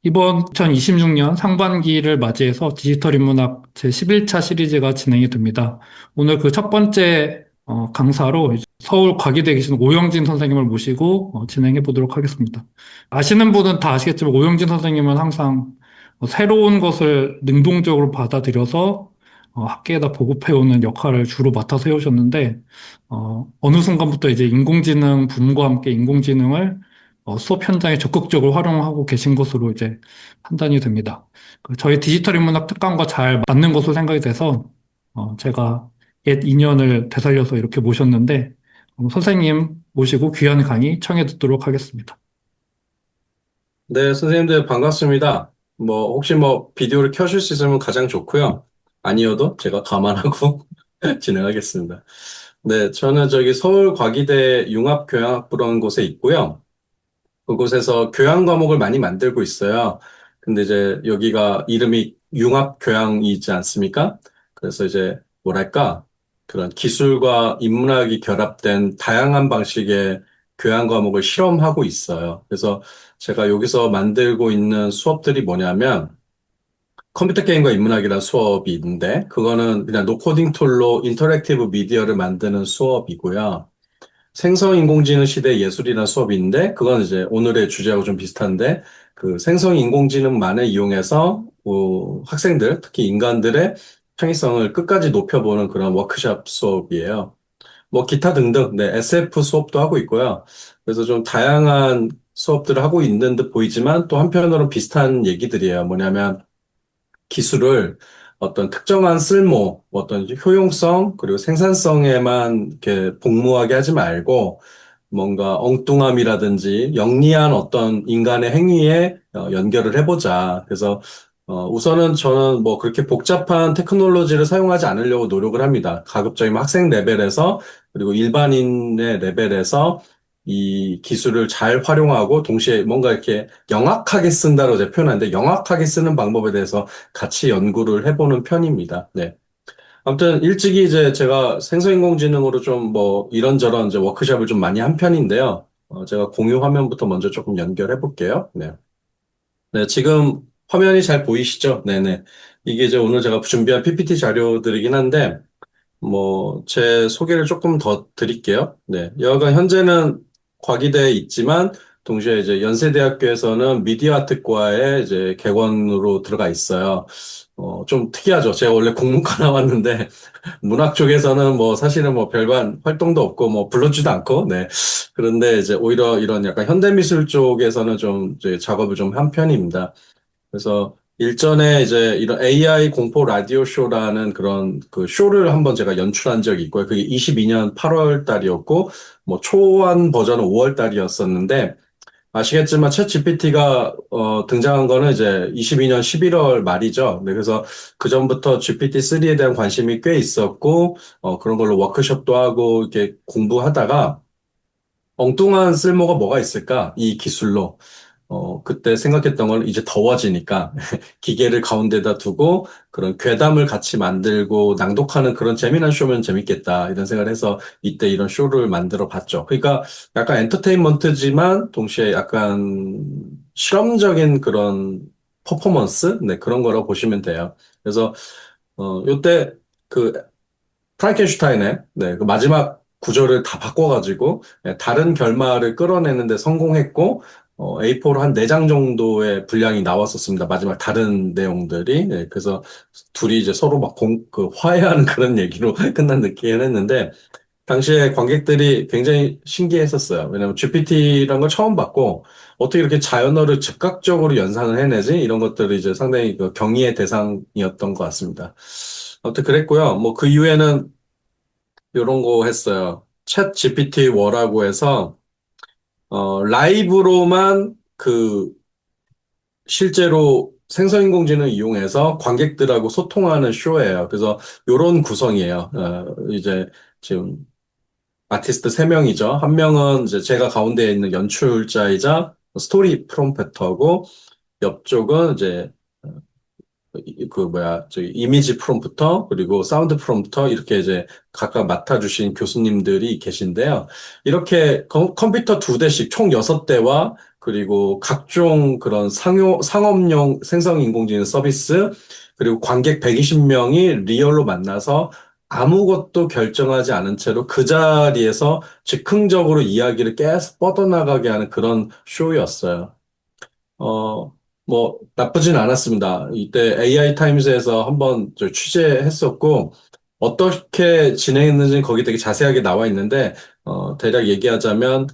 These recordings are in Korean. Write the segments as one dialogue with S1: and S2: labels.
S1: 이번 2026년 상반기를 맞이해서 디지털 인문학 제11차 시리즈가 진행이 됩니다. 오늘 그 첫 번째 강사로 이제 서울 과기대에 계신 오영진 선생님을 모시고 진행해 보도록 하겠습니다. 아시는 분은 다 아시겠지만 오영진 선생님은 항상 새로운 것을 능동적으로 받아들여서 학계에다 보급해오는 역할을 주로 맡아서 해오셨는데 어느 순간부터 이제 인공지능 붐과 함께 인공지능을 수업 현장에 적극적으로 활용하고 계신 것으로 이제 판단이 됩니다. 저희 디지털 인문학 특강과 잘 맞는 것으로 생각이 돼서 제가 옛 인연을 되살려서 이렇게 모셨는데 선생님 모시고 귀한 강의 청해 듣도록 하겠습니다.
S2: 네, 선생님들 반갑습니다. 혹시 비디오를 켜실 수 있으면 가장 좋고요. 아니어도 제가 감안하고 진행하겠습니다. 네, 저는 저기 서울과기대 융합교양학부라는 곳에 있고요. 그곳에서 교양 과목을 많이 만들고 있어요. 근데 이제 여기가 이름이 융합교양이지 않습니까? 그래서 이제 뭐랄까, 그런 기술과 인문학이 결합된 다양한 방식의 교양 과목을 실험하고 있어요. 그래서 제가 여기서 만들고 있는 수업들이 뭐냐면 컴퓨터 게임과 인문학이라는 수업이 있는데 그거는 그냥 노코딩 툴로 인터랙티브 미디어를 만드는 수업이고요. 생성인공지능 시대 예술이라는 수업이 있는데, 그건 이제 오늘의 주제하고 좀 비슷한데, 그 생성인공지능만을 이용해서, 학생들, 특히 인간들의 창의성을 끝까지 높여보는 그런 워크숍 수업이에요. 기타 등등, 네, SF 수업도 하고 있고요. 그래서 좀 다양한 수업들을 하고 있는 듯 보이지만, 또 한편으로는 비슷한 얘기들이에요. 뭐냐면, 기술을 어떤 특정한 쓸모, 어떤 효용성, 그리고 생산성에만 이렇게 복무하게 하지 말고 뭔가 엉뚱함이라든지 영리한 어떤 인간의 행위에 연결을 해보자. 그래서 우선은 저는 그렇게 복잡한 테크놀로지를 사용하지 않으려고 노력을 합니다. 가급적이면 학생 레벨에서 그리고 일반인의 레벨에서 이 기술을 잘 활용하고 동시에 뭔가 이렇게 영악하게 쓴다고 제가 표현하는데 영악하게 쓰는 방법에 대해서 같이 연구를 해보는 편입니다. 네. 아무튼 일찍이 이제 제가 생성인공지능으로 좀 이런저런 이제 워크숍을 좀 많이 한 편인데요. 제가 공유 화면부터 먼저 조금 연결해 볼게요. 네. 네, 지금 화면이 잘 보이시죠? 네네. 이게 이제 오늘 제가 준비한 PPT 자료들이긴 한데, 제 소개를 조금 더 드릴게요. 네. 여하간 현재는 과기대에 있지만, 동시에 이제 연세대학교에서는 미디어 아트과에 이제 객원으로 들어가 있어요. 좀 특이하죠. 제가 원래 국문과 나왔는데, 문학 쪽에서는 사실은 별반 활동도 없고 불러주지도 않고 네. 그런데 이제 오히려 이런 약간 현대미술 쪽에서는 좀 이제 작업을 좀 한 편입니다. 그래서 일전에 이제 이런 AI 공포 라디오 쇼라는 그런 그 쇼를 한번 제가 연출한 적이 있고요. 그게 22년 8월 달이었고 초안 버전은 5월 달이었었는데 아시겠지만 챗 GPT가 등장한 거는 이제 22년 11월 말이죠. 네, 그래서 그 전부터 GPT-3에 대한 관심이 꽤 있었고 그런 걸로 워크숍도 하고 이렇게 공부하다가 엉뚱한 쓸모가 뭐가 있을까? 이 기술로. 그때 생각했던 건 이제 더워지니까 기계를 가운데다 두고 그런 괴담을 같이 만들고 낭독하는 그런 재미난 쇼면 재밌겠다 이런 생각을 해서 이때 이런 쇼를 만들어 봤죠. 그러니까 약간 엔터테인먼트지만 동시에 약간 실험적인 그런 퍼포먼스? 네, 그런 거라고 보시면 돼요. 그래서 요때 그 프랑켄슈타인의 네, 그 마지막 구조를 다 바꿔가지고 다른 결말을 끌어내는데 성공했고 A4로 한 4장 정도의 분량이 나왔었습니다. 마지막 다른 내용들이. 그래서 둘이 이제 서로 화해하는 그런 얘기로 끝난 느낌을 했는데 당시에 관객들이 굉장히 신기했었어요. 왜냐면 GPT란 걸 처음 봤고 어떻게 이렇게 자연어를 즉각적으로 연상을 해내지? 이런 것들이 이제 상당히 그 경이의 대상이었던 것 같습니다. 아무튼 그랬고요. 그 이후에는 요런 거 했어요. 챗 GPT 워라고 해서, 라이브로만 실제로 생성인공지능 이용해서 관객들하고 소통하는 쇼예요. 그래서 요런 구성이에요. 이제 지금 아티스트 3명이죠. 한 명은 이제 제가 가운데에 있는 연출자이자 스토리 프롬프터고, 옆쪽은 이제 저기 이미지 프롬프터 그리고 사운드 프롬프터 이렇게 이제 각각 맡아주신 교수님들이 계신데요. 이렇게 컴퓨터 2대씩 총 6대와 그리고 각종 그런 상업용 생성인공지능 서비스, 그리고 관객 120명이 리얼로 만나서 아무것도 결정하지 않은 채로 그 자리에서 즉흥적으로 이야기를 계속 뻗어나가게 하는 그런 쇼였어요. 어, 뭐, 나쁘진 않았습니다. 이때 AI 타임즈에서 한번 저 취재했었고, 어떻게 진행했는지는 거기 되게 자세하게 나와 있는데, 대략 얘기하자면,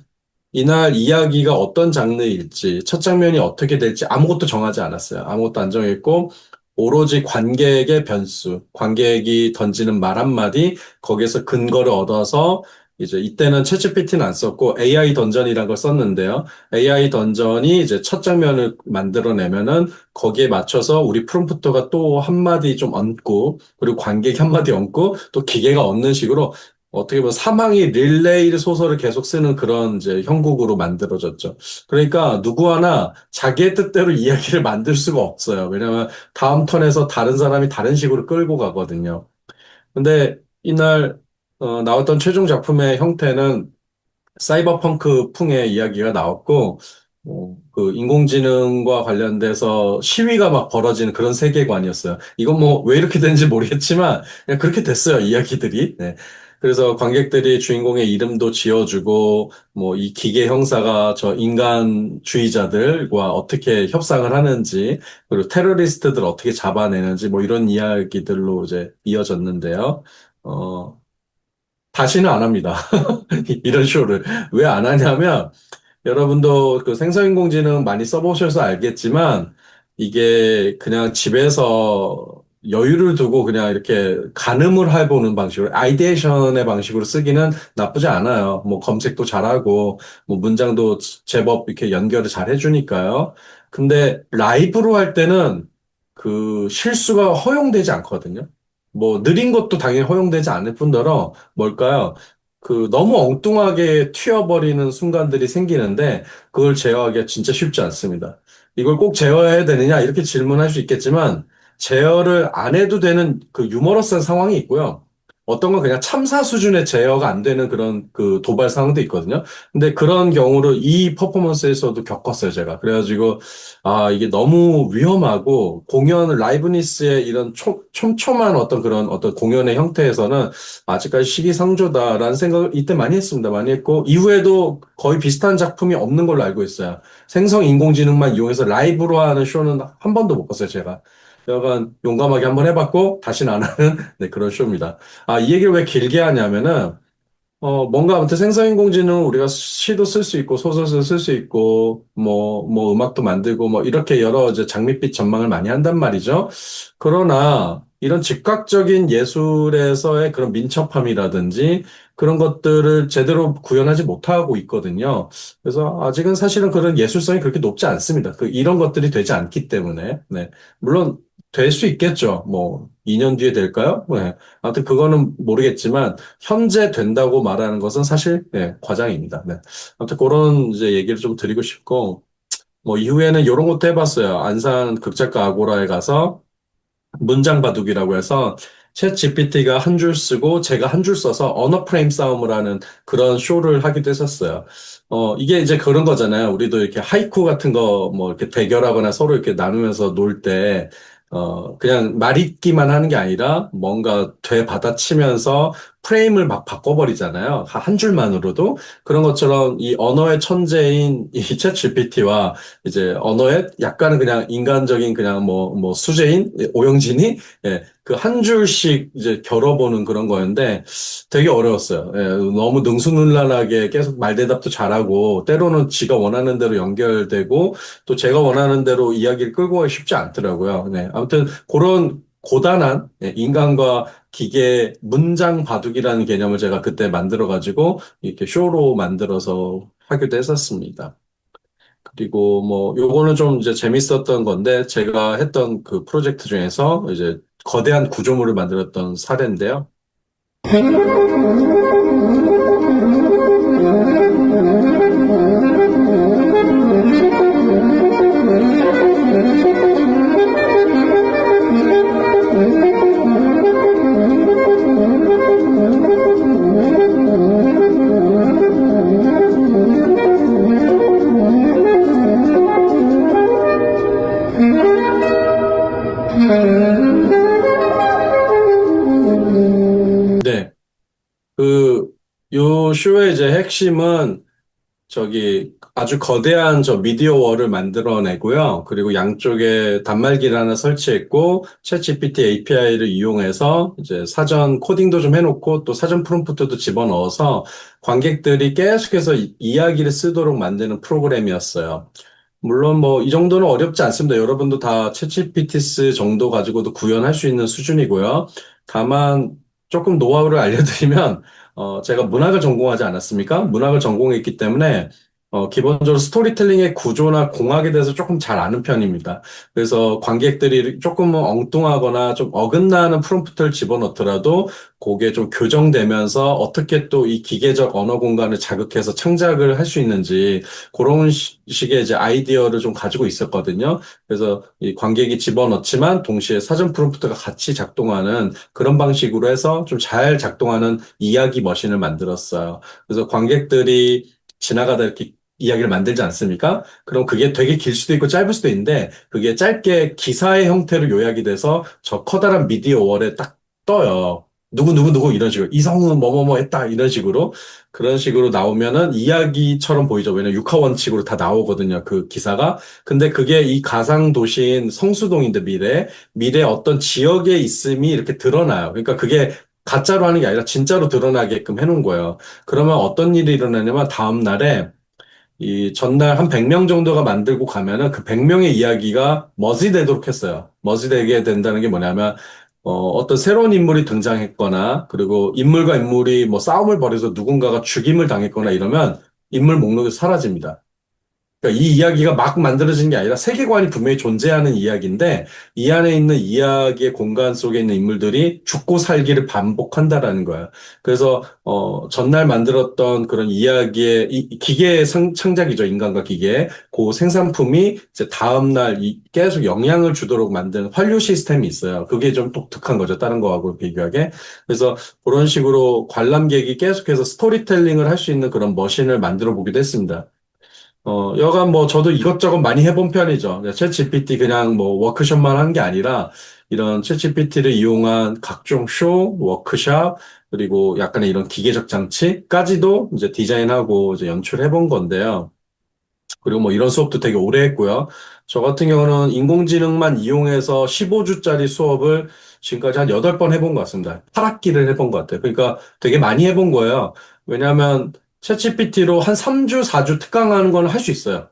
S2: 이날 이야기가 어떤 장르일지, 첫 장면이 어떻게 될지 아무것도 정하지 않았어요. 아무것도 안 정했고, 오로지 관객의 변수, 관객이 던지는 말 한마디, 거기에서 근거를 얻어서, 이제 이때는 챗GPT는 안 썼고 AI 던전이라는 걸 썼는데요. AI 던전이 이제 첫 장면을 만들어내면은 거기에 맞춰서 우리 프롬프터가 또 한마디 좀 얹고, 그리고 관객이 한마디 얹고, 또 기계가 얻는 식으로 어떻게 보면 사망이 릴레이 소설을 계속 쓰는 그런 이제 형국으로 만들어졌죠. 그러니까 누구 하나 자기의 뜻대로 이야기를 만들 수가 없어요. 왜냐하면 다음 턴에서 다른 사람이 다른 식으로 끌고 가거든요. 근데 이날 나왔던 최종 작품의 형태는 사이버펑크 풍의 이야기가 나왔고, 그 인공지능과 관련돼서 시위가 막 벌어지는 그런 세계관이었어요. 이건 뭐 왜 이렇게 된지 모르겠지만 그냥 그렇게 됐어요, 이야기들이. 네. 그래서 관객들이 주인공의 이름도 지어주고, 뭐 이 기계 형사가 저 인간주의자들과 어떻게 협상을 하는지, 그리고 테러리스트들 어떻게 잡아내는지, 뭐 이런 이야기들로 이제 이어졌는데요. 어, 다시는 안 합니다. 이런 쇼를. 왜 안 하냐면, 여러분도 그 생성인공지능 많이 써보셔서 알겠지만, 이게 그냥 집에서 여유를 두고 그냥 이렇게 가늠을 해보는 방식으로, 아이디에이션의 방식으로 쓰기는 나쁘지 않아요. 뭐 검색도 잘하고, 뭐 문장도 제법 이렇게 연결을 잘 해주니까요. 근데 라이브로 할 때는 그 실수가 허용되지 않거든요. 뭐 느린 것도 당연히 허용되지 않을 뿐더러 뭘까요? 그 너무 엉뚱하게 튀어버리는 순간들이 생기는데 그걸 제어하기가 진짜 쉽지 않습니다. 이걸 꼭 제어해야 되느냐 이렇게 질문할 수 있겠지만 제어를 안 해도 되는 그 유머러스한 상황이 있고요. 어떤 건 그냥 참사 수준의 제어가 안 되는 그런 그 도발 상황도 있거든요. 근데 그런 경우를 이 퍼포먼스에서도 겪었어요, 제가. 그래가지고 아, 이게 너무 위험하고 공연 라이브니스의 이런 촘촘한 어떤 그런 어떤 공연의 형태에서는 아직까지 시기상조다라는 생각을 이때 많이 했습니다. 많이 했고, 이후에도 거의 비슷한 작품이 없는 걸로 알고 있어요. 생성 인공지능만 이용해서 라이브로 하는 쇼는 한 번도 못 봤어요, 제가. 약간 용감하게 한번 해봤고, 다시는 안 하는 네, 그런 쇼입니다. 아, 이 얘기를 왜 길게 하냐면은, 뭔가 아무튼 생성인공지능 우리가 시도 쓸 수 있고, 소설도 쓸 수 있고, 뭐, 음악도 만들고, 뭐, 이렇게 여러 이제 장밋빛 전망을 많이 한단 말이죠. 그러나, 이런 즉각적인 예술에서의 그런 민첩함이라든지, 그런 것들을 제대로 구현하지 못하고 있거든요. 그래서 아직은 사실은 그런 예술성이 그렇게 높지 않습니다. 이런 것들이 되지 않기 때문에. 네. 물론, 될 수 있겠죠. 뭐, 2년 뒤에 될까요? 네. 아무튼 그거는 모르겠지만, 현재 된다고 말하는 것은 사실 네, 과장입니다. 네. 아무튼 그런 이제 얘기를 좀 드리고 싶고 뭐 이후에는 이런 것도 해봤어요. 안산 극작가 아고라에 가서 문장 바둑이라고 해서 챗 GPT가 한 줄 쓰고 제가 한 줄 써서 언어 프레임 싸움을 하는 그런 쇼를 하기도 했었어요. 이게 이제 그런 거잖아요. 우리도 이렇게 하이쿠 같은 거 뭐 이렇게 대결하거나 서로 이렇게 나누면서 놀 때, 그냥 말 읽기만 하는 게 아니라 뭔가 되받아치면서 프레임을 막 바꿔버리잖아요. 한 줄만으로도. 그런 것처럼 이 언어의 천재인 이 챗 GPT와 이제 언어의 약간은 그냥 인간적인 그냥 뭐 수재인 오영진이 예, 그 한 줄씩 이제 겨뤄보는 그런 거였는데 되게 어려웠어요. 예, 너무 능수능란하게 계속 말대답도 잘하고 때로는 지가 원하는 대로 연결되고 또 제가 원하는 대로 이야기를 끌고 가기 쉽지 않더라고요. 네, 아무튼 그런 고단한 예, 인간과 기계 문장 바둑이라는 개념을 제가 그때 만들어가지고 이렇게 쇼로 만들어서 하기도 했었습니다. 그리고 뭐 요거는 좀 이제 재밌었던 건데 제가 했던 그 프로젝트 중에서 이제 거대한 구조물을 만들었던 사례인데요. 요 쇼의 이제 핵심은 저기 아주 거대한 저 미디어 월을 만들어내고요. 그리고 양쪽에 단말기를 하나 설치했고, 챗GPT API를 이용해서 이제 사전 코딩도 좀 해놓고 또 사전 프롬프트도 집어넣어서 관객들이 계속해서 이야기를 쓰도록 만드는 프로그램이었어요. 물론 뭐 이 정도는 어렵지 않습니다. 여러분도 다 챗GPT 정도 가지고도 구현할 수 있는 수준이고요. 다만 조금 노하우를 알려드리면 제가 문학을 전공하지 않았습니까? 문학을 전공했기 때문에 기본적으로 스토리텔링의 구조나 공학에 대해서 조금 잘 아는 편입니다. 그래서 관객들이 조금 엉뚱하거나 좀 어긋나는 프롬프트를 집어넣더라도 그게 좀 교정되면서 어떻게 또 이 기계적 언어 공간을 자극해서 창작을 할 수 있는지 그런 식의 이제 아이디어를 좀 가지고 있었거든요. 그래서 이 관객이 집어넣지만 동시에 사전 프롬프트가 같이 작동하는 그런 방식으로 해서 좀 잘 작동하는 이야기 머신을 만들었어요. 그래서 관객들이 지나가다 이렇게 이야기를 만들지 않습니까? 그럼 그게 되게 길 수도 있고 짧을 수도 있는데 그게 짧게 기사의 형태로 요약이 돼서 저 커다란 미디어 월에 딱 떠요. 누구 이런 식으로 이성은 뭐뭐뭐 했다 이런 식으로 그런 식으로 나오면은 이야기처럼 보이죠. 왜냐면 육하 원칙으로 다 나오거든요. 그 기사가. 근데 그게 이 가상 도시인 성수동인데 미래 어떤 지역에 있음이 이렇게 드러나요. 그러니까 그게 가짜로 하는 게 아니라 진짜로 드러나게끔 해놓은 거예요. 그러면 어떤 일이 일어나냐면 다음 날에 이 전날 한 100명 정도가 만들고 가면은 그 100명의 이야기가 머지되도록 했어요. 머지되게 된다는 게 뭐냐면 어떤 새로운 인물이 등장했거나 그리고 인물과 인물이 뭐 싸움을 벌여서 누군가가 죽임을 당했거나 이러면 인물 목록이 사라집니다. 그러니까 이 이야기가 막 만들어진 게 아니라 세계관이 분명히 존재하는 이야기인데 이 안에 있는 이야기의 공간 속에 있는 인물들이 죽고 살기를 반복한다라는 거야. 그래서 전날 만들었던 그런 이야기의 이 기계의 창작이죠. 인간과 기계. 그 생산품이 이제 다음 날 계속 영향을 주도록 만드는 환류 시스템이 있어요. 그게 좀 독특한 거죠. 다른 거하고 비교하게. 그래서 그런 식으로 관람객이 계속해서 스토리텔링을 할 수 있는 그런 머신을 만들어 보기도 했습니다. 여간 뭐 저도 이것저것 많이 해본 편이죠. 챗 GPT 그냥 뭐 워크숍만 한 게 아니라 이런 챗 GPT를 이용한 각종 쇼, 워크숍, 그리고 약간의 이런 기계적 장치까지도 이제 디자인하고 이제 연출해 본 건데요. 그리고 뭐 이런 수업도 되게 오래 했고요. 저 같은 경우는 인공지능만 이용해서 15주짜리 수업을 지금까지 한 8번 해본 것 같습니다. 8학기를 해본 것 같아요. 그러니까 되게 많이 해본 거예요. 왜냐하면 챗GPT로 한 3주, 4주 특강하는 건 할 수 있어요.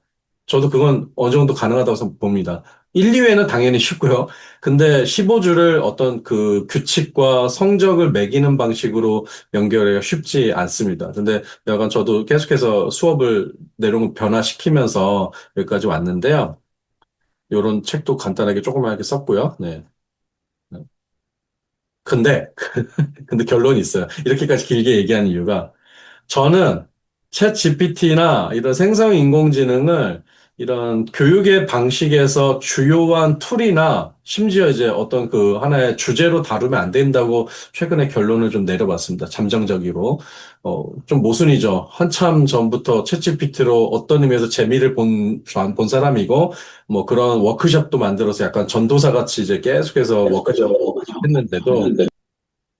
S2: 저도 그건 어느 정도 가능하다고 봅니다. 1, 2회는 당연히 쉽고요. 근데 15주를 어떤 그 규칙과 성적을 매기는 방식으로 연결하기가 쉽지 않습니다. 근데 약간 저도 계속해서 수업을 내용을 변화시키면서 여기까지 왔는데요. 이런 책도 간단하게 조그맣게 썼고요. 네. 근데, 근데 결론이 있어요. 이렇게까지 길게 얘기하는 이유가 저는 챗 GPT나 이런 생성 인공지능을 이런 교육의 방식에서 주요한 툴이나 심지어 이제 어떤 그 하나의 주제로 다루면 안 된다고 최근에 결론을 좀 내려봤습니다. 잠정적으로. 좀 모순이죠. 한참 전부터 챗 GPT로 어떤 의미에서 재미를 본 사람이고, 뭐 그런 워크숍도 만들어서 약간 전도사 같이 이제 계속해서 워크숍 했는데도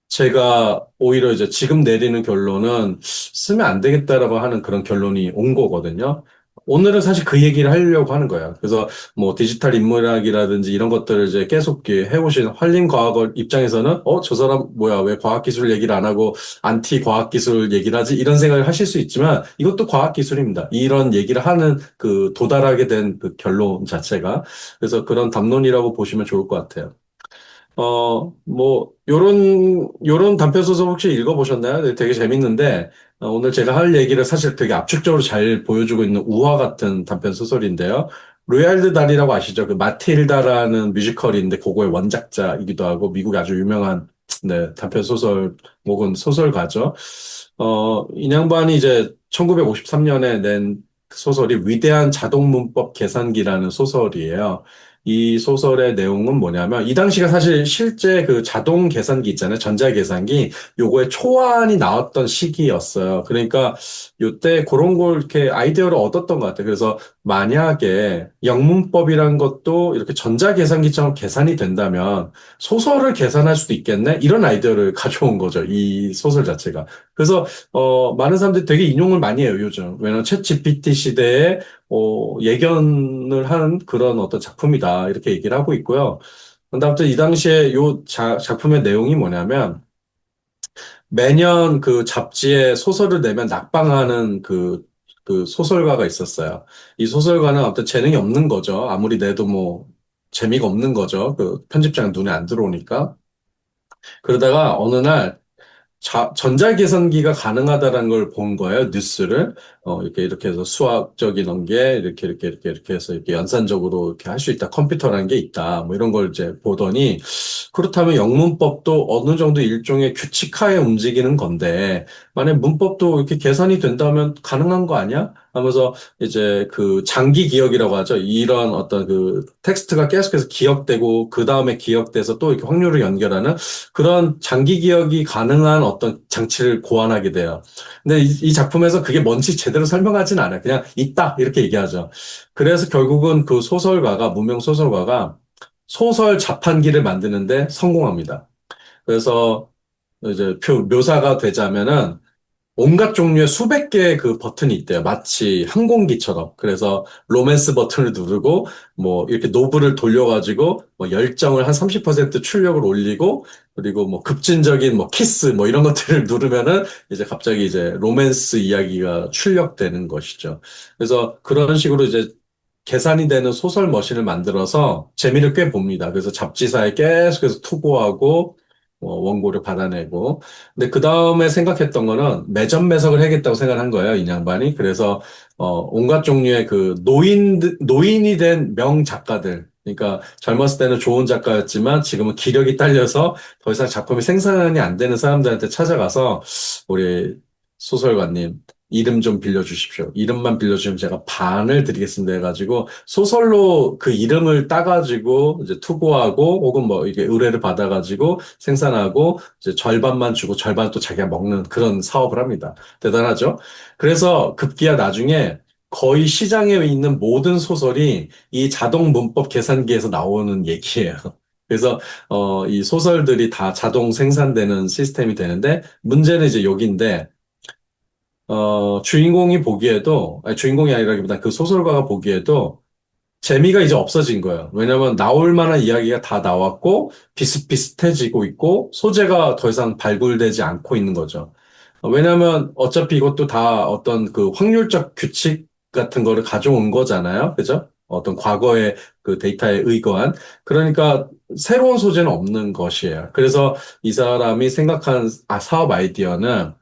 S2: 제가 오히려 이제 지금 내리는 결론은 쓰면 안 되겠다라고 하는 그런 결론이 온 거거든요. 오늘은 사실 그 얘기를 하려고 하는 거예요. 그래서 뭐 디지털 인문학이라든지 이런 것들을 이제 계속 이렇게 해오신 한림과학을 입장에서는 저 사람 뭐야, 왜 과학기술 얘기를 안 하고 안티 과학기술 얘기를 하지? 이런 생각을 하실 수 있지만 이것도 과학기술입니다. 이런 얘기를 하는 그 도달하게 된 그 결론 자체가. 그래서 그런 담론이라고 보시면 좋을 것 같아요. 요런 단편소설 혹시 읽어보셨나요? 네, 되게 재밌는데, 오늘 제가 할 얘기를 사실 되게 압축적으로 잘 보여주고 있는 우화 같은 단편소설인데요. 로얄드 달이라고 아시죠? 그 마틸다라는 뮤지컬인데, 그거의 원작자이기도 하고, 미국에 아주 유명한, 네, 단편소설, 혹은 소설가죠. 이 양반이 이제 1953년에 낸 소설이 위대한 자동문법 계산기라는 소설이에요. 이 소설의 내용은 뭐냐면, 이 당시가 사실 실제 그 자동 계산기 있잖아요. 전자 계산기. 요거의 초안이 나왔던 시기였어요. 그러니까 요때 그런 걸 이렇게 아이디어를 얻었던 것 같아요. 그래서 만약에 영문법이란 것도 이렇게 전자 계산기처럼 계산이 된다면 소설을 계산할 수도 있겠네? 이런 아이디어를 가져온 거죠. 이 소설 자체가. 그래서 많은 사람들이 되게 인용을 많이 해요, 요즘. 왜냐면 챗 GPT 시대에 예견을 한 그런 어떤 작품이다. 이렇게 얘기를 하고 있고요. 근데 아무튼 이 당시에 요 작품의 내용이 뭐냐면 매년 그 잡지에 소설을 내면 낙방하는 그 소설가가 있었어요. 이 소설가는 어떤 재능이 없는 거죠. 아무리 내도 뭐 재미가 없는 거죠. 그 편집장 눈에 안 들어오니까. 그러다가 어느 날 전자계산기가 가능하다는 걸 본 거예요, 뉴스를. 이렇게 해서 수학적인 게 이렇게 해서 이렇게 연산적으로 이렇게 할 수 있다. 컴퓨터라는 게 있다. 뭐 이런 걸 이제 보더니, 그렇다면 영문법도 어느 정도 일종의 규칙하에 움직이는 건데, 만약 문법도 이렇게 계산이 된다면 가능한 거 아니야? 하면서 이제 그 장기 기억이라고 하죠. 이런 어떤 그 텍스트가 계속해서 기억되고, 그 다음에 기억돼서 또 이렇게 확률을 연결하는 그런 장기 기억이 가능한 어떤 장치를 고안하게 돼요. 근데 이 작품에서 그게 뭔지 제대로 설명하진 않아요. 그냥 있다 이렇게 얘기하죠. 그래서 결국은 그 소설가가 무명 소설가가 소설 자판기를 만드는데 성공합니다. 그래서 이제 묘사가 되자면은 온갖 종류의 수백 개의 그 버튼이 있대요. 마치 항공기처럼. 그래서 로맨스 버튼을 누르고 뭐 이렇게 노브를 돌려가지고 뭐 열정을 한 30% 출력을 올리고 그리고 뭐 급진적인 뭐 키스 뭐 이런 것들을 누르면은 이제 갑자기 이제 로맨스 이야기가 출력되는 것이죠. 그래서 그런 식으로 이제 계산이 되는 소설 머신을 만들어서 재미를 꽤 봅니다. 그래서 잡지사에 계속해서 투고하고 원고를 받아내고 근데 그 다음에 생각했던 거는 매점 매석을 해야겠다고 생각한 거예요, 이 양반이. 그래서, 온갖 종류의 그 노인이 된 명 작가들. 그러니까 젊었을 때는 좋은 작가였지만 지금은 기력이 딸려서 더 이상 작품이 생산이 안 되는 사람들한테 찾아가서 우리 소설가님 이름 좀 빌려주십시오. 이름만 빌려주시면 제가 반을 드리겠습니다 해가지고 소설로 그 이름을 따가지고 이제 투고하고 혹은 뭐 이게 의뢰를 받아가지고 생산하고 이제 절반만 주고 절반 또 자기가 먹는 그런 사업을 합니다. 대단하죠? 그래서 급기야 나중에 거의 시장에 있는 모든 소설이 이 자동 문법 계산기에서 나오는 얘기예요. 그래서 이 소설들이 다 자동 생산되는 시스템이 되는데 문제는 이제 여기인데 주인공이 보기에도 아니, 주인공이 아니라기보다 그 소설가가 보기에도 재미가 이제 없어진 거예요. 왜냐면 나올 만한 이야기가 다 나왔고 비슷비슷해지고 있고 소재가 더 이상 발굴되지 않고 있는 거죠. 왜냐면 어차피 이것도 다 어떤 그 확률적 규칙 같은 거를 가져온 거잖아요. 그죠? 어떤 과거의 그 데이터에 의거한. 그러니까 새로운 소재는 없는 것이에요. 그래서 이 사람이 생각한 사업 아이디어는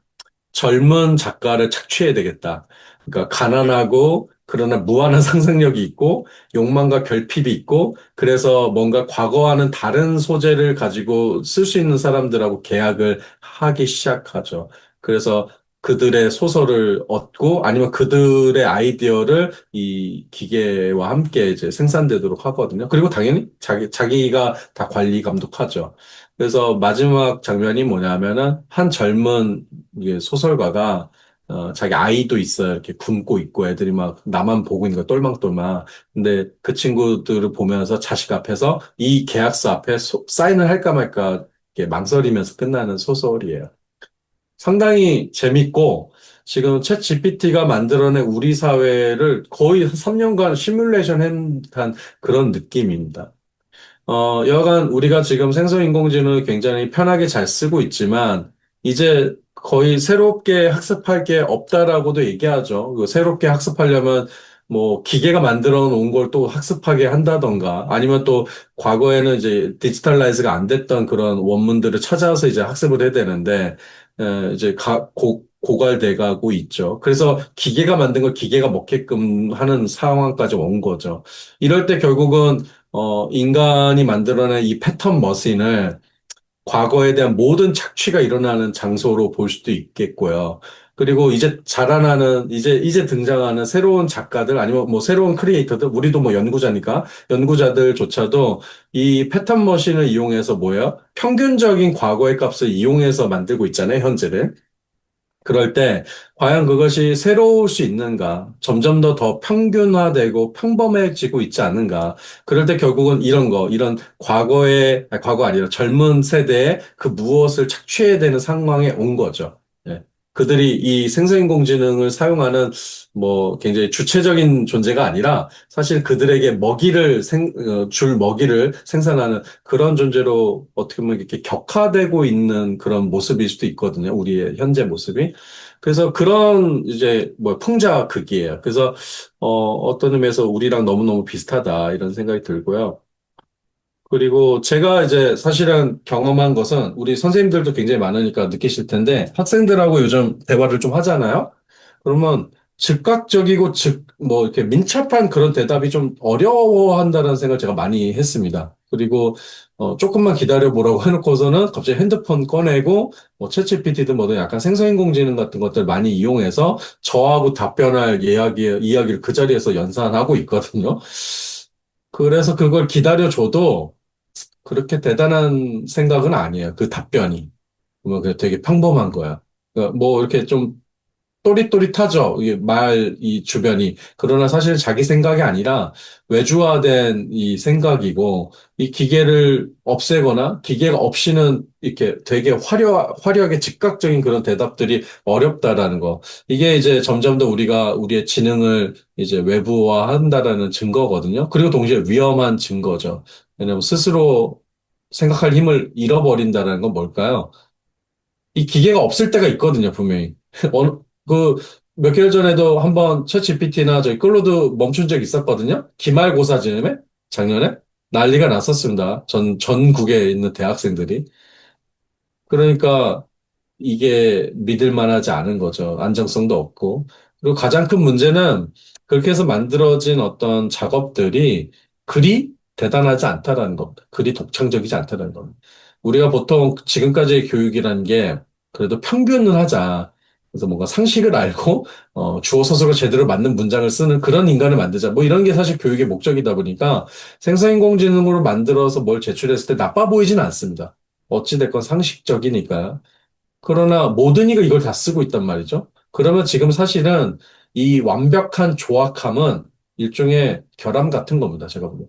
S2: 젊은 작가를 착취해야 되겠다. 그러니까 가난하고 그러나 무한한 상상력이 있고 욕망과 결핍이 있고 그래서 뭔가 과거와는 다른 소재를 가지고 쓸 수 있는 사람들하고 계약을 하기 시작하죠. 그래서 그들의 소설을 얻고 아니면 그들의 아이디어를 이 기계와 함께 이제 생산되도록 하거든요. 그리고 당연히 자기가 다 관리 감독하죠. 그래서 마지막 장면이 뭐냐면은 한 젊은 이게 소설가가 자기 아이도 있어요. 이렇게 굶고 있고 애들이 막 나만 보고 있는 거 똘망똘망. 근데 그 친구들을 보면서 자식 앞에서 이 계약서 앞에 사인을 할까 말까 이렇게 망설이면서 끝나는 소설이에요. 상당히 재밌고 지금 챗 GPT가 만들어낸 우리 사회를 거의 한 3년간 시뮬레이션 한 그런 느낌입니다. 여하간 우리가 지금 생성인공지능을 굉장히 편하게 잘 쓰고 있지만, 이제 거의 새롭게 학습할 게 없다라고도 얘기하죠. 그 새롭게 학습하려면 뭐 기계가 만들어 놓은 걸 또 학습하게 한다던가, 아니면 또 과거에는 이제 디지털라이즈가 안 됐던 그런 원문들을 찾아서 이제 학습을 해야 되는데, 이제 고갈돼 가고 있죠. 그래서 기계가 만든 걸 기계가 먹게끔 하는 상황까지 온 거죠. 이럴 때 결국은 인간이 만들어낸 이 패턴 머신을 과거에 대한 모든 착취가 일어나는 장소로 볼 수도 있겠고요. 그리고 이제 자라나는, 이제 등장하는 새로운 작가들, 아니면 뭐 새로운 크리에이터들, 우리도 뭐 연구자니까, 연구자들조차도 이 패턴 머신을 이용해서 뭐예요? 평균적인 과거의 값을 이용해서 만들고 있잖아요, 현재를. 그럴 때 과연 그것이 새로울 수 있는가? 점점 더 평균화되고 평범해지고 있지 않는가? 그럴 때 결국은 이런 과거의, 아니, 과거 아니라 젊은 세대의 그 무엇을 착취해야 되는 상황에 온 거죠. 예. 그들이 이 생성인공지능을 사용하는 뭐 굉장히 주체적인 존재가 아니라 사실 그들에게 줄 먹이를 생산하는 그런 존재로 어떻게 보면 이렇게 격화되고 있는 그런 모습일 수도 있거든요. 우리의 현재 모습이. 그래서 그런 이제 뭐 풍자극이에요. 그래서 어떤 의미에서 우리랑 너무너무 비슷하다 이런 생각이 들고요. 그리고 제가 이제 사실은 경험한 것은 우리 선생님들도 굉장히 많으니까 느끼실 텐데 학생들하고 요즘 대화를 좀 하잖아요. 그러면 즉각적이고 뭐 이렇게 민첩한 그런 대답이 좀 어려워한다는 생각을 제가 많이 했습니다. 그리고 조금만 기다려 보라고 해놓고서는 갑자기 핸드폰 꺼내고 뭐 챗GPT든 뭐든 약간 생성인공지능 같은 것들 많이 이용해서 저하고 답변할 이야기를 그 자리에서 연산하고 있거든요. 그래서 그걸 기다려줘도 그렇게 대단한 생각은 아니에요. 그 답변이. 뭐, 그 되게 평범한 거야. 그러니까 뭐, 이렇게 좀 또릿또릿하죠. 이게 이 주변이. 그러나 사실 자기 생각이 아니라 외주화된 이 생각이고, 이 기계를 없애거나 기계가 없이는 이렇게 되게 화려하게 즉각적인 그런 대답들이 어렵다라는 거. 이게 이제 점점 더 우리가 우리의 지능을 이제 외부화한다라는 증거거든요. 그리고 동시에 위험한 증거죠. 왜냐면 스스로 생각할 힘을 잃어버린다는 건 뭘까요? 이 기계가 없을 때가 있거든요, 분명히. 어느, 그, 몇 개월 전에도 한번 챗GPT나 저희 클로드 멈춘 적 있었거든요? 기말고사 즈음에? 작년에? 난리가 났었습니다. 전국에 있는 대학생들이. 그러니까 이게 믿을 만하지 않은 거죠. 안정성도 없고. 그리고 가장 큰 문제는 그렇게 해서 만들어진 어떤 작업들이 그리 대단하지 않다라는 겁니다. 그리 독창적이지 않다라는 겁니다. 우리가 보통 지금까지의 교육이라는 게 그래도 평균을 하자. 그래서 뭔가 상식을 알고 주어 서술어 제대로 맞는 문장을 쓰는 그런 인간을 만들자. 뭐 이런 게 사실 교육의 목적이다 보니까 생성인공지능으로 만들어서 뭘 제출했을 때 나빠 보이진 않습니다. 어찌됐건 상식적이니까요. 그러나 모든 이가 이걸 다 쓰고 있단 말이죠. 그러면 지금 사실은 이 완벽한 조악함은 일종의 결함 같은 겁니다. 제가 보기엔.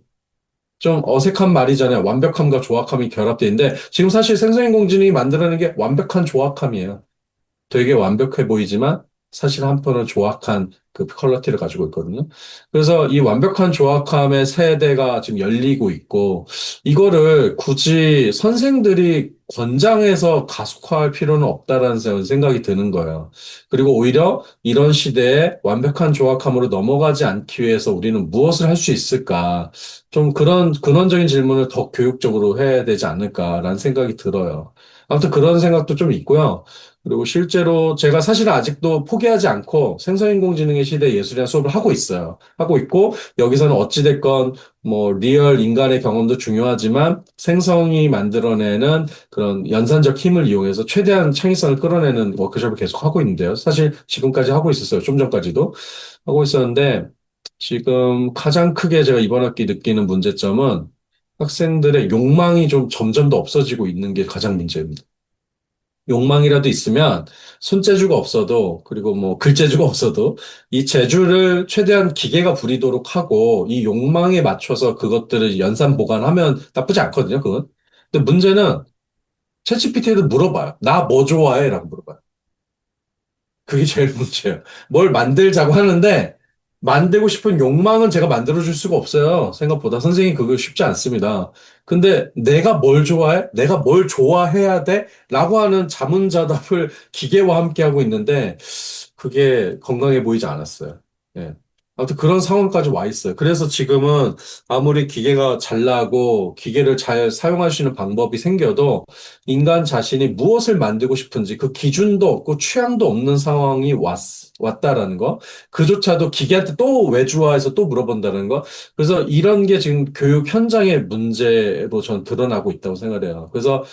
S2: 좀 어색한 말이잖아요. 완벽함과 조악함이 결합되어 있는데 지금 사실 생성인공지능이 만들어내는 게 완벽한 조악함이에요. 되게 완벽해 보이지만 사실 한편은 조악한 그 퀄리티를 가지고 있거든요. 그래서 이 완벽한 조악함의 세대가 지금 열리고 있고 이거를 굳이 선생들이 권장해서 가속화할 필요는 없다라는 생각이 드는 거예요. 그리고 오히려 이런 시대에 완벽한 조악함으로 넘어가지 않기 위해서 우리는 무엇을 할 수 있을까? 좀 그런 근원적인 질문을 더 교육적으로 해야 되지 않을까라는 생각이 들어요. 아무튼 그런 생각도 좀 있고요. 그리고 실제로 제가 사실은 아직도 포기하지 않고 생성인공지능의 시대 예술이라는 수업을 하고 있어요. 하고 있고, 여기서는 어찌됐건 뭐 리얼 인간의 경험도 중요하지만 생성이 만들어내는 그런 연산적 힘을 이용해서 최대한 창의성을 끌어내는 워크숍을 계속 하고 있는데요. 사실 지금까지 하고 있었어요. 좀 전까지도 하고 있었는데, 지금 가장 크게 제가 이번 학기 느끼는 문제점은 학생들의 욕망이 좀 점점 더 없어지고 있는 게 가장 문제입니다. 욕망이라도 있으면 손재주가 없어도 그리고 뭐 글재주가 없어도 이 재주를 최대한 기계가 부리도록 하고 이 욕망에 맞춰서 그것들을 연산 보관하면 나쁘지 않거든요, 그건. 근데 문제는 챗GPT에도 물어봐요. 나 뭐 좋아해? 라고 물어봐요. 그게 제일 문제예요. 뭘 만들자고 하는데 만들고 싶은 욕망은 제가 만들어줄 수가 없어요. 생각보다 선생님이 그거 쉽지 않습니다. 근데 내가 뭘 좋아해? 내가 뭘 좋아해야 돼? 라고 하는 자문자답을 기계와 함께 하고 있는데 그게 건강해 보이지 않았어요. 예. 아무튼 그런 상황까지 와 있어요. 그래서 지금은 아무리 기계가 잘 나고 기계를 잘 사용할 수 있는 방법이 생겨도 인간 자신이 무엇을 만들고 싶은지 그 기준도 없고 취향도 없는 상황이 왔다라는 거. 그조차도 기계한테 또 외주화해서 또 물어본다는 거. 그래서 이런 게 지금 교육 현장의 문제로 전 드러나고 있다고 생각해요. 그래서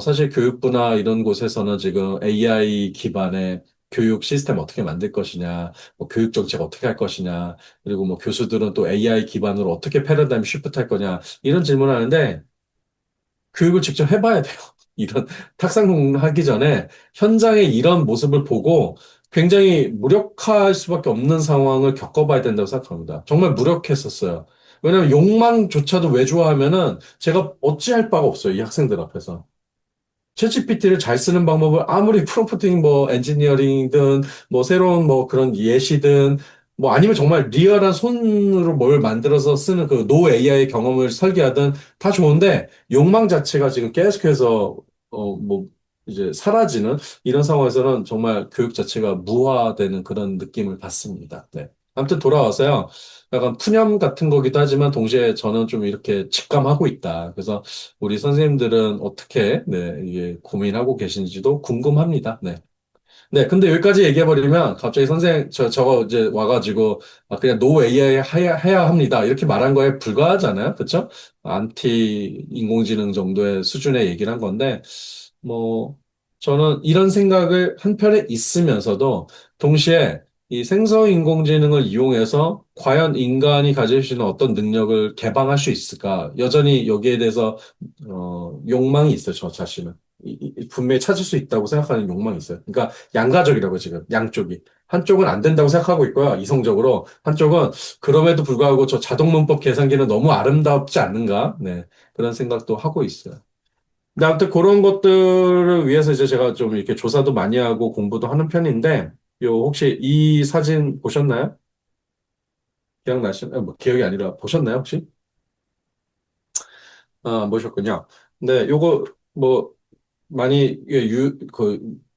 S2: 사실 교육부나 이런 곳에서는 지금 AI 기반의 교육 시스템 어떻게 만들 것이냐, 뭐 교육 정책 어떻게 할 것이냐, 그리고 뭐 교수들은 또 AI 기반으로 어떻게 패러다임 쉬프트 할 거냐, 이런 질문을 하는데, 교육을 직접 해봐야 돼요. 이런 탁상 하기 전에 현장의 이런 모습을 보고 굉장히 무력할 수밖에 없는 상황을 겪어봐야 된다고 생각합니다. 정말 무력했었어요. 왜냐면 욕망조차도 왜 좋아하면은 제가 어찌할 바가 없어요. 이 학생들 앞에서. 챗GPT를 잘 쓰는 방법을 아무리 프롬프팅 뭐 엔지니어링이든 뭐 새로운 뭐 그런 예시든 뭐 아니면 정말 리얼한 손으로 뭘 만들어서 쓰는 그 노 AI 경험을 설계하든 다 좋은데 욕망 자체가 지금 계속해서 뭐 이제 사라지는 이런 상황에서는 정말 교육 자체가 무화되는 그런 느낌을 받습니다. 네. 아무튼 돌아와서요. 약간 푸념 같은 거기도 하지만 동시에 저는 좀 이렇게 직감하고 있다. 그래서 우리 선생님들은 어떻게, 네, 이게 고민하고 계신지도 궁금합니다. 네. 네, 근데 여기까지 얘기해버리면 갑자기 저거 이제 와가지고 그냥 노 AI 해야 합니다. 이렇게 말한 거에 불과하잖아요. 그쵸? 안티 인공지능 정도의 수준의 얘기를 한 건데, 뭐, 저는 이런 생각을 한편에 있으면서도 동시에 이 생성 인공지능을 이용해서 과연 인간이 가질 수 있는 어떤 능력을 개방할 수 있을까? 여전히 여기에 대해서 욕망이 있어요, 저 자신은. 분명히 찾을 수 있다고 생각하는 욕망이 있어요. 그러니까 양가적이라고 지금 양쪽이. 한쪽은 안 된다고 생각하고 있고요. 이성적으로. 한쪽은 그럼에도 불구하고 저 자동 문법 계산기는 너무 아름답지 않는가? 네. 그런 생각도 하고 있어요. 근데 아무튼 그런 것들을 위해서 이제 제가 좀 이렇게 조사도 많이 하고 공부도 하는 편인데, 요 혹시 이 사진 보셨나요? 뭐 기억이 아니라 보셨나요, 혹시? 아, 안 보셨군요. 네, 요거 뭐 많이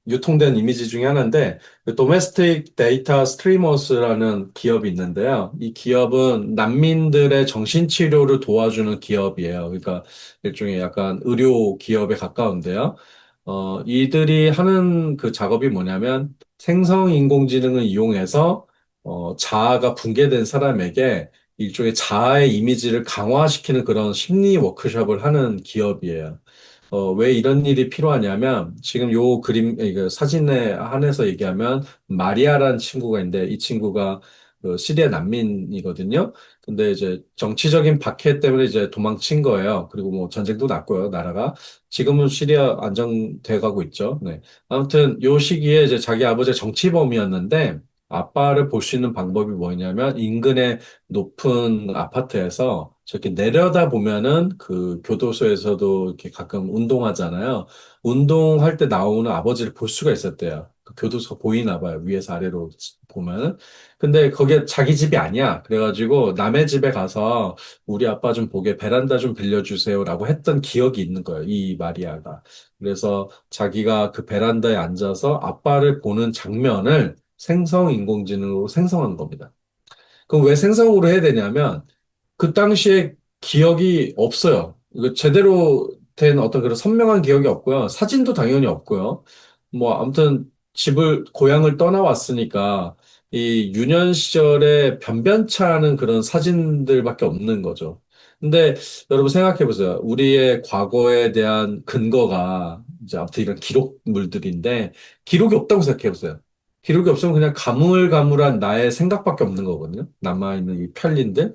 S2: 유통된 이미지 중에 하나인데, 도메스틱 데이터 스트리머스라는 기업이 있는데요. 이 기업은 난민들의 정신치료를 도와주는 기업이에요. 그러니까 일종의 약간 의료 기업에 가까운데요. 이들이 하는 그 작업이 뭐냐면 생성 인공지능을 이용해서 자아가 붕괴된 사람에게 일종의 자아의 이미지를 강화시키는 그런 심리 워크숍을 하는 기업이에요. 왜 이런 일이 필요하냐면, 지금 요 이거 사진에 한해서 얘기하면, 마리아라는 친구가 있는데, 이 친구가 그 시리아 난민이거든요. 근데 이제 정치적인 박해 때문에 이제 도망친 거예요. 그리고 뭐 전쟁도 났고요, 나라가. 지금은 시리아 안정돼 가고 있죠. 네. 아무튼 요 시기에 이제 자기 아버지가 정치범이었는데, 아빠를 볼 수 있는 방법이 뭐냐면, 인근의 높은 아파트에서 저렇게 내려다 보면은 그 교도소에서도 이렇게 가끔 운동하잖아요. 운동할 때 나오는 아버지를 볼 수가 있었대요. 그 교도소 보이나 봐요. 위에서 아래로 보면은. 근데 거기에 자기 집이 아니야. 그래가지고 남의 집에 가서 우리 아빠 좀 보게 베란다 좀 빌려주세요라고 했던 기억이 있는 거예요. 이 마리아가. 그래서 자기가 그 베란다에 앉아서 아빠를 보는 장면을 생성 인공지능으로 생성한 겁니다. 그럼 왜 생성으로 해야 되냐면 그 당시에 기억이 없어요. 이거 제대로 된 어떤 그런 선명한 기억이 없고요. 사진도 당연히 없고요. 뭐 아무튼 고향을 떠나왔으니까 이 유년 시절에 변변치 않은 그런 사진들밖에 없는 거죠. 근데 여러분 생각해 보세요. 우리의 과거에 대한 근거가 이제 아무튼 이런 기록물들인데 기록이 없다고 생각해 보세요. 기록이 없으면 그냥 가물가물한 나의 생각밖에 없는 거거든요. 남아있는 이 편린들.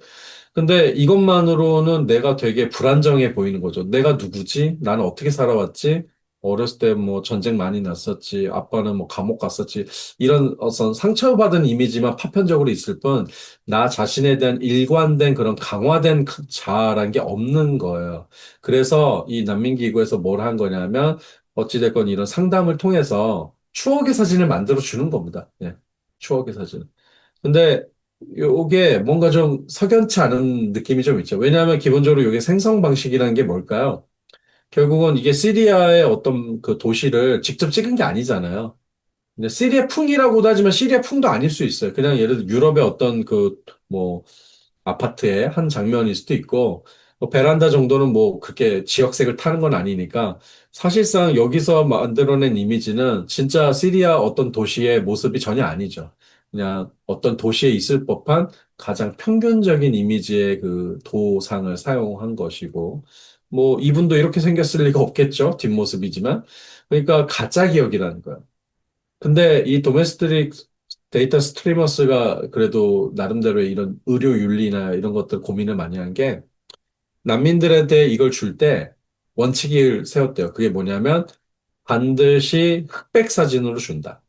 S2: 근데 이것만으로는 내가 되게 불안정해 보이는 거죠. 내가 누구지? 나는 어떻게 살아왔지? 어렸을 때 뭐 전쟁 많이 났었지. 아빠는 뭐 감옥 갔었지. 이런 어떤 상처받은 이미지만 파편적으로 있을 뿐, 나 자신에 대한 일관된 그런 강화된 자아란 게 없는 거예요. 그래서 이 난민기구에서 뭘 한 거냐면, 어찌됐건 이런 상담을 통해서 추억의 사진을 만들어 주는 겁니다. 예. 추억의 사진. 근데 요게 뭔가 좀 석연치 않은 느낌이 좀 있죠. 왜냐하면 기본적으로 요게 생성 방식이라는 게 뭘까요? 결국은 이게 시리아의 어떤 그 도시를 직접 찍은 게 아니잖아요. 근데 시리아 풍이라고도 하지만 시리아 풍도 아닐 수 있어요. 그냥 예를 들어 유럽의 어떤 뭐 아파트의 한 장면일 수도 있고 뭐 베란다 정도는 뭐 그렇게 지역색을 타는 건 아니니까 사실상 여기서 만들어낸 이미지는 진짜 시리아 어떤 도시의 모습이 전혀 아니죠. 그냥 어떤 도시에 있을 법한 가장 평균적인 이미지의 그 도상을 사용한 것이고 뭐 이분도 이렇게 생겼을 리가 없겠죠. 뒷모습이지만. 그러니까 가짜 기억이라는 거예요. 근데 이 도메스틱 데이터 스트리머스가 그래도 나름대로 이런 의료 윤리나 이런 것들 고민을 많이 한 게 난민들한테 이걸 줄 때 원칙을 세웠대요. 그게 뭐냐면 반드시 흑백 사진으로 준다.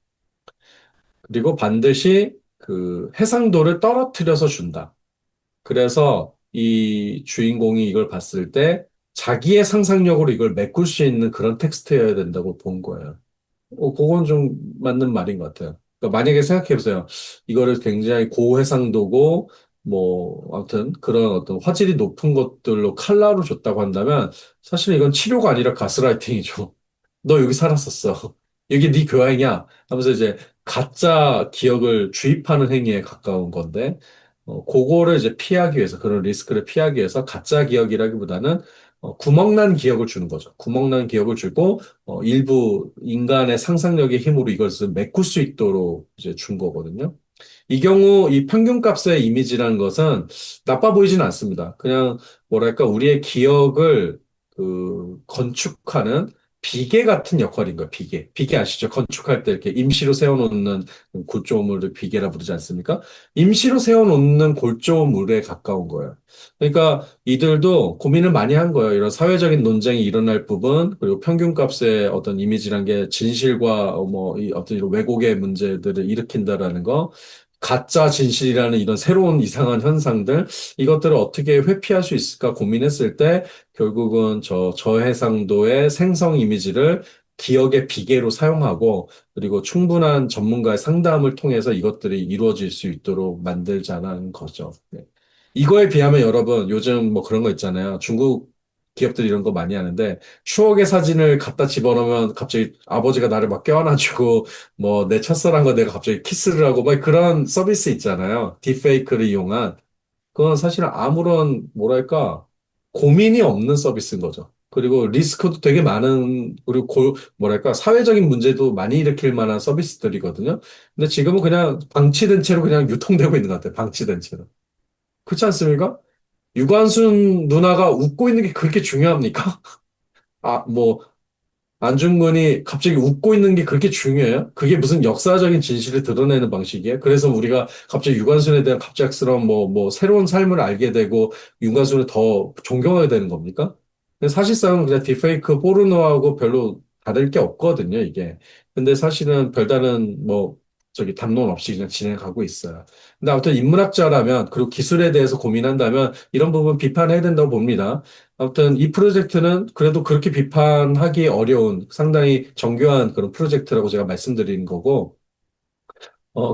S2: 그리고 반드시 그 해상도를 떨어뜨려서 준다. 그래서 이 주인공이 이걸 봤을 때 자기의 상상력으로 이걸 메꿀 수 있는 그런 텍스트여야 된다고 본 거예요. 그건 좀 맞는 말인 것 같아요. 그러니까 만약에 생각해보세요. 이거를 굉장히 고해상도고, 뭐, 아무튼 그런 어떤 화질이 높은 것들로 칼라로 줬다고 한다면, 사실 이건 치료가 아니라 가스라이팅이죠. 너 여기 살았었어. 여기 네 교양이야. 하면서 이제 가짜 기억을 주입하는 행위에 가까운 건데, 그거를 이제 피하기 위해서, 그런 리스크를 피하기 위해서 가짜 기억이라기보다는 구멍난 기억을 주는 거죠. 구멍난 기억을 주고, 일부 인간의 상상력의 힘으로 이것을 메꿀 수 있도록 이제 준 거거든요. 이 경우 이 평균값의 이미지라는 것은 나빠 보이지는 않습니다. 그냥 뭐랄까 우리의 기억을 건축하는 비계 같은 역할인 거예요. 비계. 비계 아시죠? 건축할 때 이렇게 임시로 세워놓는 골조물을 비계라 부르지 않습니까? 임시로 세워놓는 골조물에 가까운 거예요. 그러니까 이들도 고민을 많이 한 거예요. 이런 사회적인 논쟁이 일어날 부분, 그리고 평균값의 어떤 이미지란 게 진실과 이 어떤 이런 왜곡의 문제들을 일으킨다라는 거, 가짜 진실이라는 이런 새로운 이상한 현상들, 이것들을 어떻게 회피할 수 있을까 고민했을 때, 결국은 저해상도의 생성 이미지를 기억의 비계로 사용하고, 그리고 충분한 전문가의 상담을 통해서 이것들이 이루어질 수 있도록 만들자는 거죠. 네. 이거에 비하면 여러분, 요즘 뭐 그런 거 있잖아요. 중국 기업들이 이런 거 많이 하는데, 추억의 사진을 갖다 집어넣으면 갑자기 아버지가 나를 막 껴안아주고, 뭐 내 첫사랑과 내가 갑자기 키스를 하고, 막 그런 서비스 있잖아요. 딥페이크를 이용한. 그건 사실 아무런, 뭐랄까, 고민이 없는 서비스인 거죠. 그리고 리스크도 되게 많은, 그리고 뭐랄까, 사회적인 문제도 많이 일으킬 만한 서비스들이거든요. 근데 지금은 그냥 방치된 채로 그냥 유통되고 있는 것 같아요. 방치된 채로. 그렇지 않습니까? 유관순 누나가 웃고 있는 게 그렇게 중요합니까? 아, 뭐, 안중근이 갑자기 웃고 있는 게 그렇게 중요해요? 그게 무슨 역사적인 진실을 드러내는 방식이에요? 그래서 우리가 갑자기 유관순에 대한 갑작스러운 새로운 삶을 알게 되고 유관순을 더 존경하게 되는 겁니까? 근데 사실상은 그냥 딥페이크 포르노하고 별로 다를 게 없거든요, 이게. 근데 사실은 별다른 담론 없이 그냥 진행하고 있어요. 근데 아무튼 인문학자라면, 그리고 기술에 대해서 고민한다면 이런 부분 비판해야 된다고 봅니다. 아무튼 이 프로젝트는 그래도 그렇게 비판하기 어려운 상당히 정교한 그런 프로젝트라고 제가 말씀드리는 거고,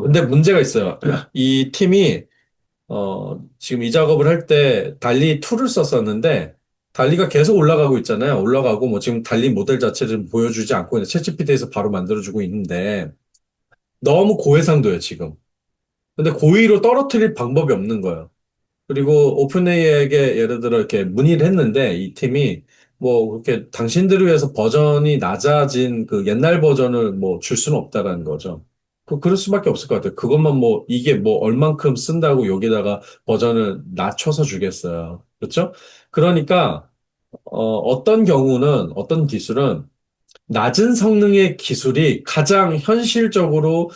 S2: 근데 문제가 있어요. 이 팀이, 지금 이 작업을 할 때 달리 2를 썼었는데, 달리가 계속 올라가고 있잖아요. 올라가고, 뭐 지금 달리 모델 자체를 보여주지 않고 있는 챗GPT에서 바로 만들어주고 있는데, 너무 고해상도예요, 지금. 근데 고의로 떨어뜨릴 방법이 없는 거예요. 그리고 오픈AI에게 예를 들어 이렇게 문의를 했는데 이 팀이 뭐 그렇게 당신들을 위해서 버전이 낮아진 그 옛날 버전을 뭐 줄 수는 없다라는 거죠. 그럴 수밖에 없을 것 같아요. 그것만 뭐 이게 뭐 얼만큼 쓴다고 여기다가 버전을 낮춰서 주겠어요. 그렇죠? 그러니까 어떤 경우는 어떤 기술은 낮은 성능의 기술이 가장 현실적으로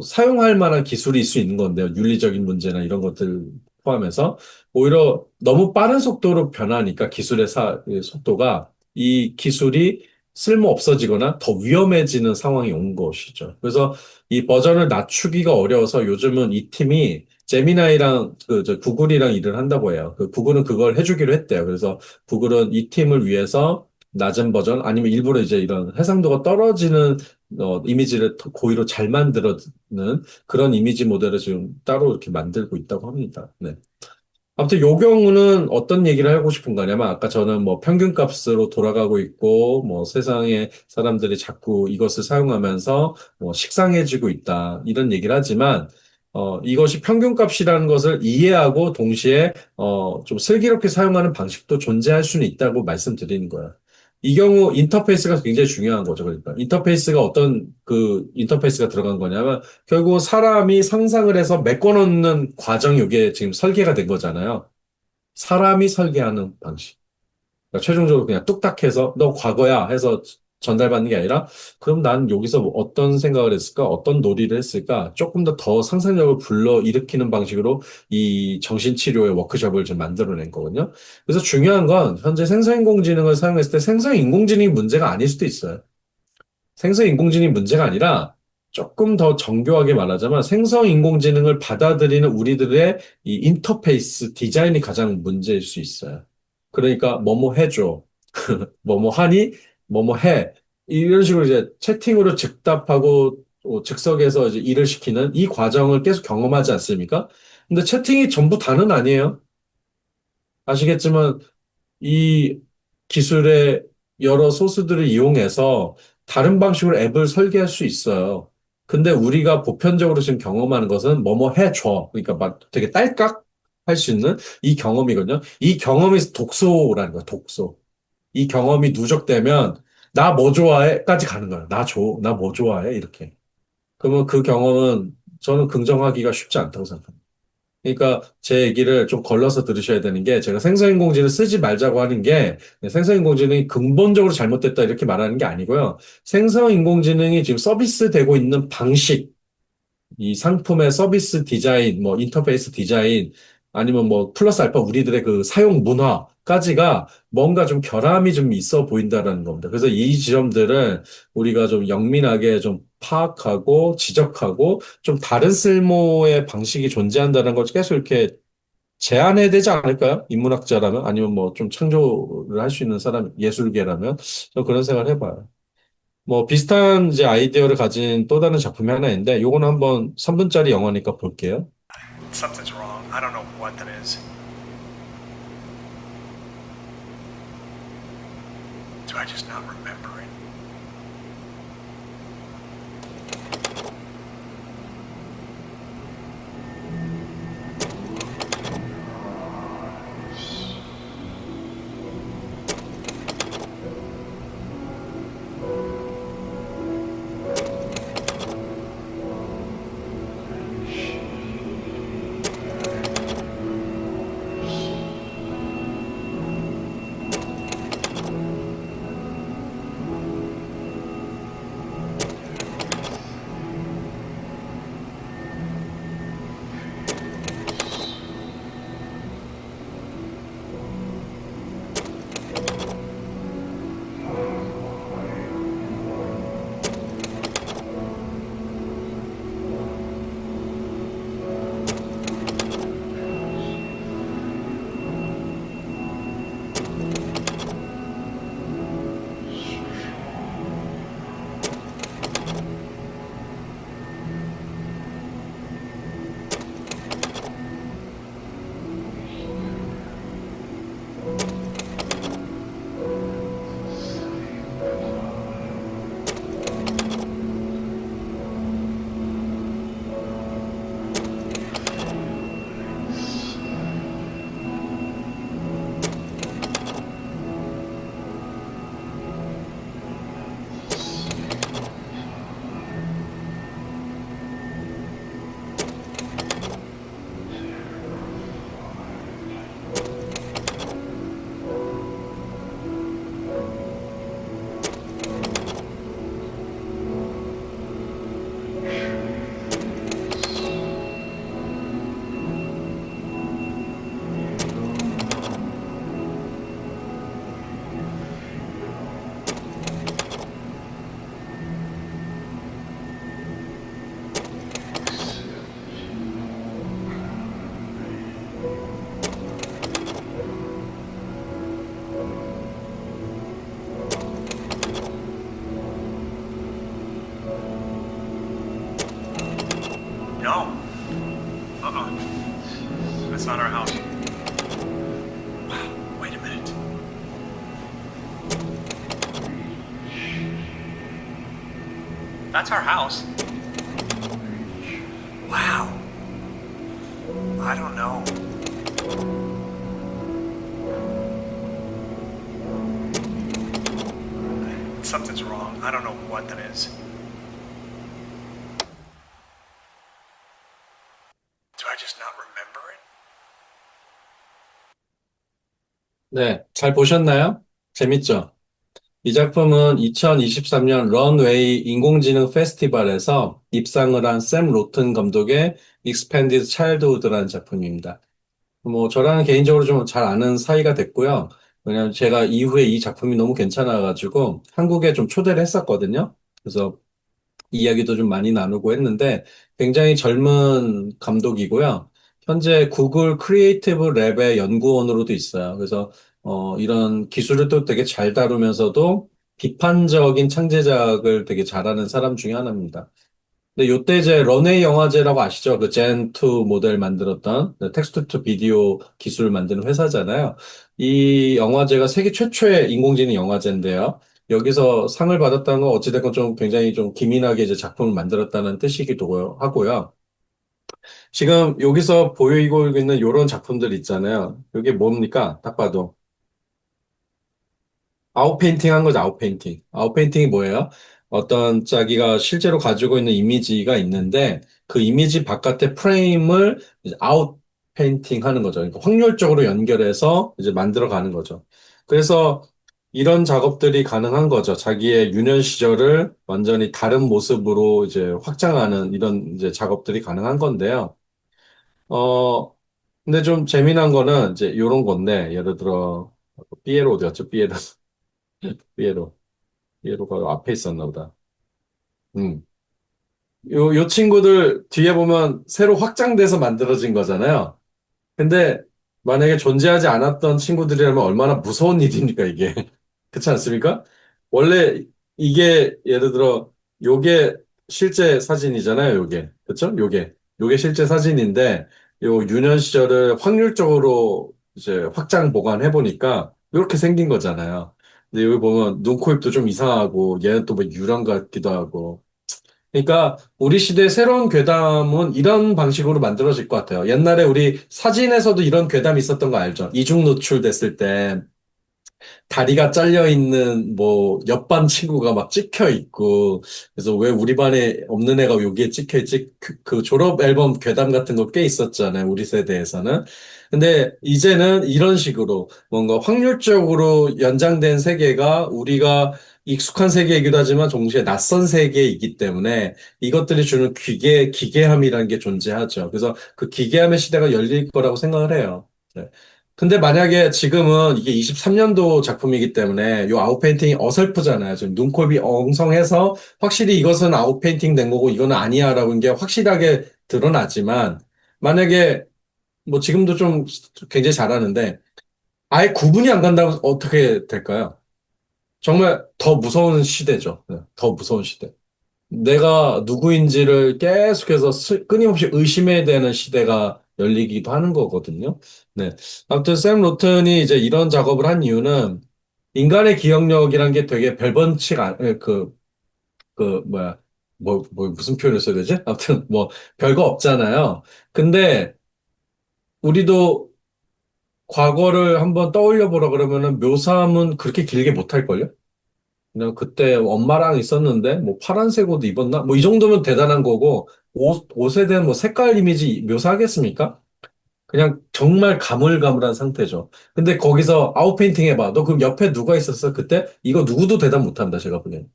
S2: 사용할 만한 기술일 수 있는 건데요. 윤리적인 문제나 이런 것들 포함해서 오히려 너무 빠른 속도로 변하니까 기술의 속도가 이 기술이 쓸모 없어지거나 더 위험해지는 상황이 온 것이죠. 그래서 이 버전을 낮추기가 어려워서 요즘은 이 팀이 제미나이랑 구글이랑 일을 한다고 해요. 구글은 그걸 해주기로 했대요. 그래서 구글은 이 팀을 위해서 낮은 버전 아니면 일부러 이제 이런 해상도가 떨어지는 이미지를 더 고의로 잘 만들어는 그런 이미지 모델을 지금 따로 이렇게 만들고 있다고 합니다. 네. 아무튼 요 경우는 어떤 얘기를 하고 싶은 거냐면 아까 저는 뭐 평균값으로 돌아가고 있고 뭐 세상에 사람들이 자꾸 이것을 사용하면서 뭐 식상해지고 있다 이런 얘기를 하지만 이것이 평균값이라는 것을 이해하고 동시에 좀 슬기롭게 사용하는 방식도 존재할 수는 있다고 말씀드리는 거예요. 이 경우 인터페이스가 굉장히 중요한 거죠. 그러니까 인터페이스가 어떤 그 인터페이스가 들어간 거냐면 결국 사람이 상상을 해서 메꿔놓는 과정이 이게 지금 설계가 된 거잖아요. 사람이 설계하는 방식. 그러니까 최종적으로 그냥 뚝딱 해서 너 과거야 해서
S3: 전달받는 게 아니라 그럼 난 여기서 뭐 어떤 생각을 했을까? 어떤 놀이를 했을까? 조금 더 상상력을 불러 일으키는 방식으로 이 정신치료의 워크숍을 좀 만들어낸 거거든요. 그래서 중요한 건 현재 생성인공지능을 사용했을 때 생성인공지능이 문제가 아닐 수도 있어요. 생성인공지능이 문제가 아니라 조금 더 정교하게 말하자면 생성인공지능을 받아들이는 우리들의 이 인터페이스 디자인이 가장 문제일 수 있어요. 그러니까 뭐뭐 해줘. 뭐뭐 하니? 뭐뭐 해. 이런 식으로 이제 채팅으로 즉답하고 즉석에서 이제 일을 시키는 이 과정을 계속 경험하지 않습니까? 근데 채팅이 전부 다는 아니에요. 아시겠지만 이 기술의 여러 소스들을 이용해서 다른 방식으로 앱을 설계할 수 있어요. 근데 우리가 보편적으로 지금 경험하는 것은 뭐뭐 해줘. 그러니까 막 되게 딸깍 할 수 있는 이 경험이거든요. 이 경험이 독소라는 거야, 독소. 이 경험이 누적되면 나 뭐 좋아해?까지 가는 거야. 나 뭐 좋아해? 이렇게. 그러면 그 경험은 저는 긍정하기가 쉽지 않다고 생각합니다. 그러니까 제 얘기를 좀 걸러서 들으셔야 되는 게 제가 생성인공지능 쓰지 말자고 하는 게 생성인공지능이 근본적으로 잘못됐다 이렇게 말하는 게 아니고요. 생성인공지능이 지금 서비스되고 있는 방식, 이 상품의 서비스 디자인, 뭐 인터페이스 디자인, 아니면 뭐 플러스 알파 우리들의 그 사용 문화까지가 뭔가 좀 결함이 좀 있어 보인다라는 겁니다. 그래서 이 지점들을 우리가 좀 영민하게 좀 파악하고 지적하고 좀 다른 쓸모의 방식이 존재한다는 걸 계속 이렇게 제안해야 되지 않을까요? 인문학자라면 아니면 뭐 좀 창조를 할 수 있는 사람, 예술계라면 저 그런 생각을 해봐요. 뭐 비슷한 이제 아이디어를 가진 또 다른 작품이 하나 있는데 요거는 한번 3분짜리 영화니까 볼게요.
S4: Something's wrong. I don't know what that is. Do I just not remember it? No. That's not our house. Wow. Wait a minute. That's our house. Wow. I don't know. Something's wrong. I don't know what that is. Do I just not remember it?
S2: 네, 잘 보셨나요? 재밌죠? 이 작품은 2023년 런웨이 인공지능 페스티벌에서 입상을 한 샘 로튼 감독의 익스펜디드 차일드후드라는 작품입니다. 뭐 저랑은 개인적으로 좀 잘 아는 사이가 됐고요. 왜냐면 제가 이후에 이 작품이 너무 괜찮아가지고 한국에 좀 초대를 했었거든요. 그래서 이야기도 좀 많이 나누고 했는데 굉장히 젊은 감독이고요. 현재 구글 크리에이티브 랩의 연구원으로도 있어요. 그래서 이런 기술을 또 되게 잘 다루면서도 비판적인 창제작을 되게 잘하는 사람 중에 하나입니다. 근데 요때 이제 런웨이 영화제라고 아시죠? 그 젠2 모델 만들었던 텍스트 투 비디오 기술을 만드는 회사잖아요. 이 영화제가 세계 최초의 인공지능 영화제인데요. 여기서 상을 받았다는 건 어찌됐건 좀 굉장히 좀 기민하게 이제 작품을 만들었다는 뜻이기도 하고요. 지금 여기서 보이고 있는 이런 작품들 있잖아요. 이게 뭡니까? 딱 봐도. 아웃페인팅 한 거죠, 아웃페인팅. 아웃페인팅이 뭐예요? 어떤 자기가 실제로 가지고 있는 이미지가 있는데 그 이미지 바깥의 프레임을 이제 아웃페인팅 하는 거죠. 그러니까 확률적으로 연결해서 이제 만들어 가는 거죠. 그래서 이런 작업들이 가능한 거죠. 자기의 유년 시절을 완전히 다른 모습으로 이제 확장하는 이런 이제 작업들이 가능한 건데요. 어, 근데 좀 재미난 거는 이제 이런 건데, 예를 들어, 삐에로 어디였죠? 삐에로. 삐에로. 얘로가 앞에 있었나 보다. 음. 요 친구들 뒤에 보면 새로 확장돼서 만들어진 거잖아요. 근데 만약에 존재하지 않았던 친구들이라면 얼마나 무서운 일입니까, 이게. 그렇지 않습니까? 원래 이게 예를 들어 요게 실제 사진이잖아요, 요게. 그렇죠? 요게 실제 사진인데 요 유년 시절을 확률적으로 이제 확장 보관해 보니까 이렇게 생긴 거잖아요. 근데 여기 보면 눈, 코, 입도 좀 이상하고 얘는 또 뭐 유령 같기도 하고 그러니까 우리 시대의 새로운 괴담은 이런 방식으로 만들어질 것 같아요. 옛날에 우리 사진에서도 이런 괴담이 있었던 거 알죠? 이중 노출됐을 때 다리가 잘려 있는 뭐 옆반 친구가 막 찍혀 있고 그래서 왜 우리 반에 없는 애가 여기에 찍혀 있지? 그 졸업 앨범 괴담 같은 거 꽤 있었잖아요. 우리 세대에서는. 근데 이제는 이런 식으로 뭔가 확률적으로 연장된 세계가 우리가 익숙한 세계이기도 하지만 동시에 낯선 세계이기 때문에 이것들이 주는 기괴함이라는 게 존재하죠. 그래서 그 기괴함의 시대가 열릴 거라고 생각을 해요. 네. 근데 만약에 지금은 이게 23년도 작품이기 때문에 요 아웃페인팅이 어설프잖아요. 지금 눈코입이 엉성해서 확실히 이것은 아웃페인팅 된 거고 이거는 아니야라는 게 확실하게 드러나지만 만약에 뭐 지금도 좀 굉장히 잘하는데 아예 구분이 안 간다면 어떻게 될까요? 정말 더 무서운 시대죠. 네, 더 무서운 시대. 내가 누구인지를 계속해서 끊임없이 의심해야 되는 시대가 열리기도 하는 거거든요. 네. 아무튼 샘 로튼이 이제 이런 작업을 한 이유는 인간의 기억력이란 게 되게 별번칙, 뭐야, 무슨 표현을 써야 되지? 아무튼 뭐 별거 없잖아요. 근데 우리도 과거를 한번 떠올려 보라 그러면은 묘사함은 그렇게 길게 못 할걸요? 그냥 그때 엄마랑 있었는데 뭐 파란색 옷 입었나? 뭐 이 정도면 대단한 거고 옷에 대한 뭐 색깔 이미지 묘사하겠습니까? 그냥 정말 가물가물한 상태죠. 근데 거기서 아웃페인팅 해봐. 너 그럼 옆에 누가 있었어? 그때? 이거 누구도 대답 못한다, 제가 보기엔.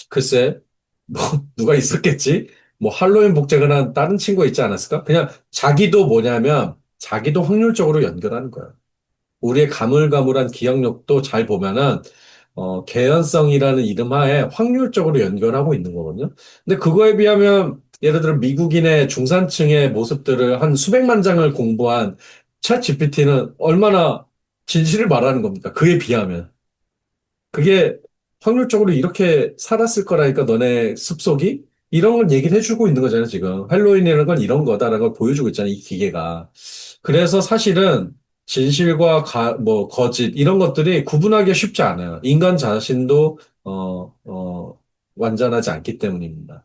S2: 글쎄, 뭐 누가 있었겠지? 뭐 할로윈 복장을 한 다른 친구가 있지 않았을까? 그냥 자기도 뭐냐면 자기도 확률적으로 연결하는 거야. 우리의 가물가물한 기억력도 잘 보면은, 개연성이라는 이름 하에 확률적으로 연결하고 있는 거거든요. 근데 그거에 비하면, 예를 들어 미국인의 중산층의 모습들을 한 수백만 장을 공부한 챗 GPT는 얼마나 진실을 말하는 겁니까? 그에 비하면. 그게 확률적으로 이렇게 살았을 거라니까 너네 습속이? 이런 걸 얘기를 해주고 있는 거잖아요, 지금. 할로윈이라는 건 이런 거다라는 걸 보여주고 있잖아요, 이 기계가. 그래서 사실은 진실과 거짓, 이런 것들이 구분하기 쉽지 않아요. 인간 자신도, 완전하지 않기 때문입니다.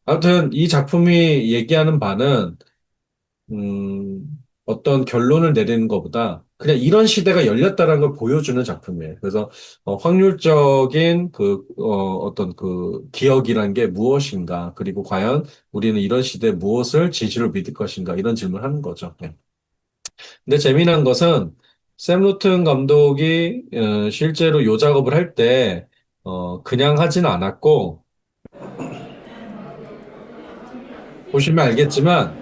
S2: 아무튼 이 작품이 얘기하는 바는 어떤 결론을 내리는 것보다 그냥 이런 시대가 열렸다는 걸 보여주는 작품이에요. 그래서 확률적인 어떤 그 기억이란 게 무엇인가, 그리고 과연 우리는 이런 시대에 무엇을 진실로 믿을 것인가, 이런 질문을 하는 거죠. 네. 근데 재미난 것은
S3: 샘 로튼 감독이 실제로 요 작업을 할 때, 그냥 하진 않았고, 보시면 알겠지만,